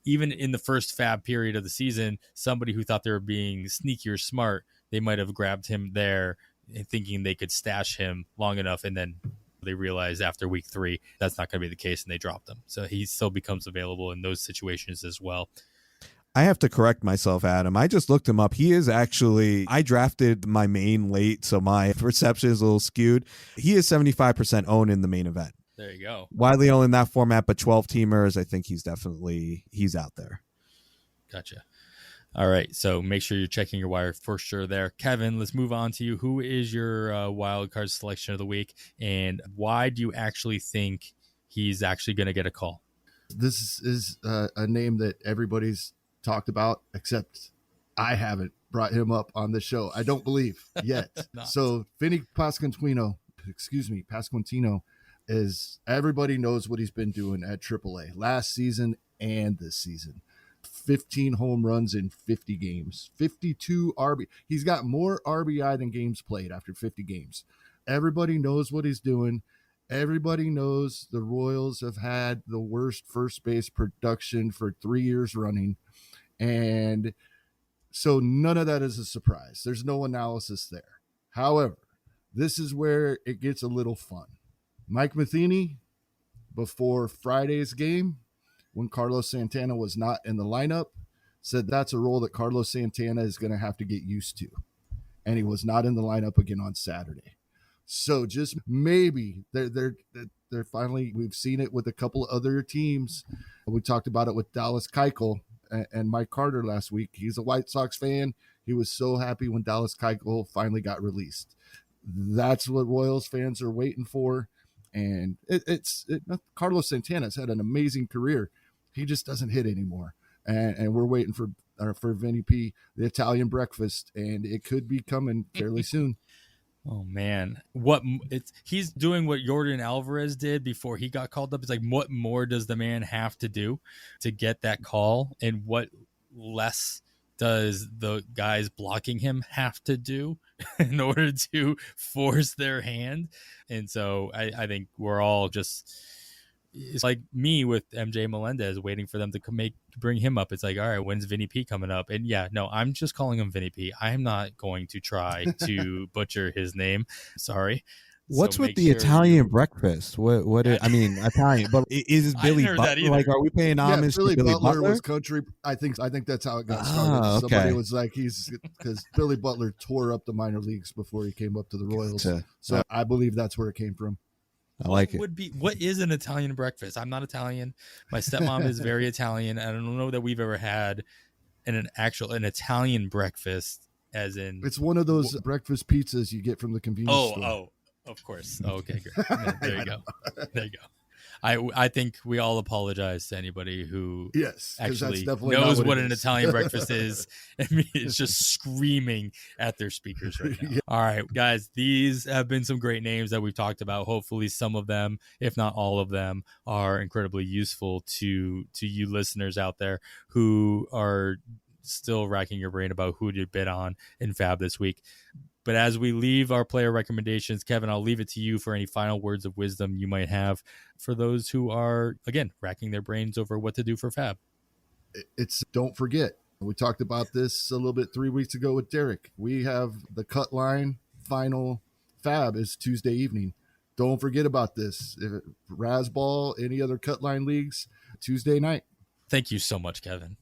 even in the first FAAB period of the season, somebody who thought they were being sneaky or smart, they might have grabbed him there thinking they could stash him long enough, and then they realized after week 3 that's not going to be the case, and they dropped him. So he still becomes available in those situations as well. I have to correct myself, Adam. I just looked him up. He is actually, I drafted my main late, so my perception is a little skewed. He is 75% owned in the main event. There you go. Widely owned in that format, but 12 teamers, I think he's out there. Gotcha. All right, so make sure you're checking your wire for sure there. Kevin, let's move on to you. Who is your wild card selection of the week, and why do you actually think he's actually going to get a call? This is a name that everybody's talked about, except I haven't brought him up on the show, I don't believe, yet. So Vinny Pasquantino is, everybody knows what he's been doing at AAA last season and this season. 15 home runs in 50 games, 52 RBI. He's got more RBI than games played after 50 games. Everybody knows what he's doing. Everybody knows the Royals have had the worst first base production for 3 years running. And so none of that is a surprise. There's no analysis there. However, this is where it gets a little fun. Mike Matheny, before Friday's game, when Carlos Santana was not in the lineup, said that's a role that Carlos Santana is going to have to get used to. And he was not in the lineup again on Saturday. So just maybe they're finally, we've seen it with a couple of other teams. We talked about it with Dallas Keuchel and Mike Carter last week. He's a White Sox fan. He was so happy when Dallas Keuchel finally got released. That's what Royals fans are waiting for. And Carlos Santana's had an amazing career. He just doesn't hit anymore. And we're waiting for Vinny P, the Italian breakfast, and it could be coming fairly soon. Oh man, he's doing what Jordan Alvarez did before he got called up. It's like, what more does the man have to do to get that call, and what less does the guys blocking him have to do in order to force their hand? And so I think we're all just, it's like me with MJ Melendez waiting for them to bring him up. It's like, all right, when's Vinny P coming up? And yeah, no, I'm just calling him Vinny P. I'm not going to try to butcher his name. Sorry. What's So with the Italian breakfast? What I mean, Italian, but is Billy Butler, like, are we paying homage to Billy Butler? Was country. I think that's how it got started. Okay. Somebody was like, because Billy Butler tore up the minor leagues before he came up to the Royals. So I believe that's where it came from. I like it. What is an Italian breakfast? I'm not Italian. My stepmom is very Italian. I don't know that we've ever had an Italian breakfast, as in, it's one of those breakfast pizzas you get from the convenience store. Oh, of course. Oh, okay, great. There you go. There you go. I think we all apologize to anybody who actually knows what an Italian breakfast is. I mean, it's just screaming at their speakers right now. Yeah. All right, guys, these have been some great names that we've talked about. Hopefully some of them, if not all of them, are incredibly useful to you listeners out there who are still racking your brain about who to bid on in FAAB this week. But as we leave our player recommendations, Kevin, I'll leave it to you for any final words of wisdom you might have for those who are, again, racking their brains over what to do for FAAB. Don't forget, we talked about this a little bit 3 weeks ago with Derek. We have the cut line final FAAB is Tuesday evening. Don't forget about this. If Razzball, any other cut line leagues, Tuesday night. Thank you so much, Kevin.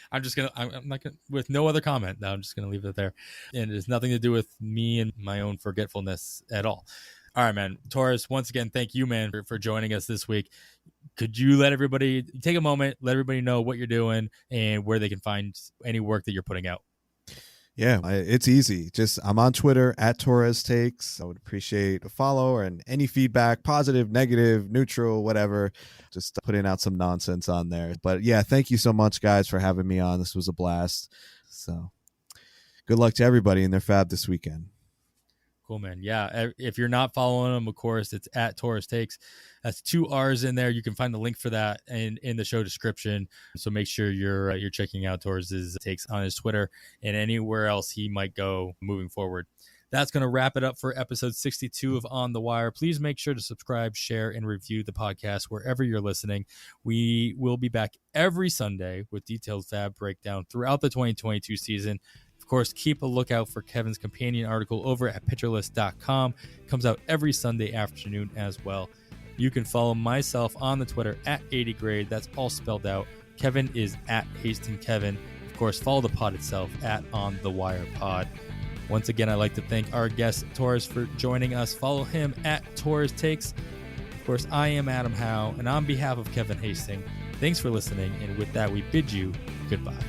I'm not gonna, with no other comment. No, I'm just gonna leave it there. And it has nothing to do with me and my own forgetfulness at all. All right, man. Torres, once again, thank you, man, for joining us this week. Could you let everybody take a moment, let everybody know what you're doing and where they can find any work that you're putting out? Yeah, it's easy. Just I'm on Twitter at Torres Takes. I would appreciate a follow and any feedback, positive, negative, neutral, whatever. Just putting out some nonsense on there. But yeah, thank you so much, guys, for having me on. This was a blast. So good luck to everybody in their FAAB this weekend. Cool, man. Yeah, if you're not following them, of course, it's at Torres Takes. That's 2 R's in there. You can find the link for that in the show description. So make sure you're checking out Torres's takes on his Twitter and anywhere else he might go moving forward. That's going to wrap it up for episode 62 of On the Wire. Please make sure to subscribe, share, and review the podcast wherever you're listening. We will be back every Sunday with detailed FAAB breakdown throughout the 2022 season. Of course, keep a lookout for Kevin's companion article over at pitcherlist.com. It comes out every Sunday afternoon as well. You can follow myself on the Twitter at 80grade. That's all spelled out. Kevin is at Hasting Kevin. Of course, follow the pod itself at On the Wire Pod. Once again, I'd like to thank our guest Torres for joining us. Follow him at Torres Takes. Of course, I am Adam Howe, and on behalf of Kevin Hasting, thanks for listening. And with that, we bid you goodbye.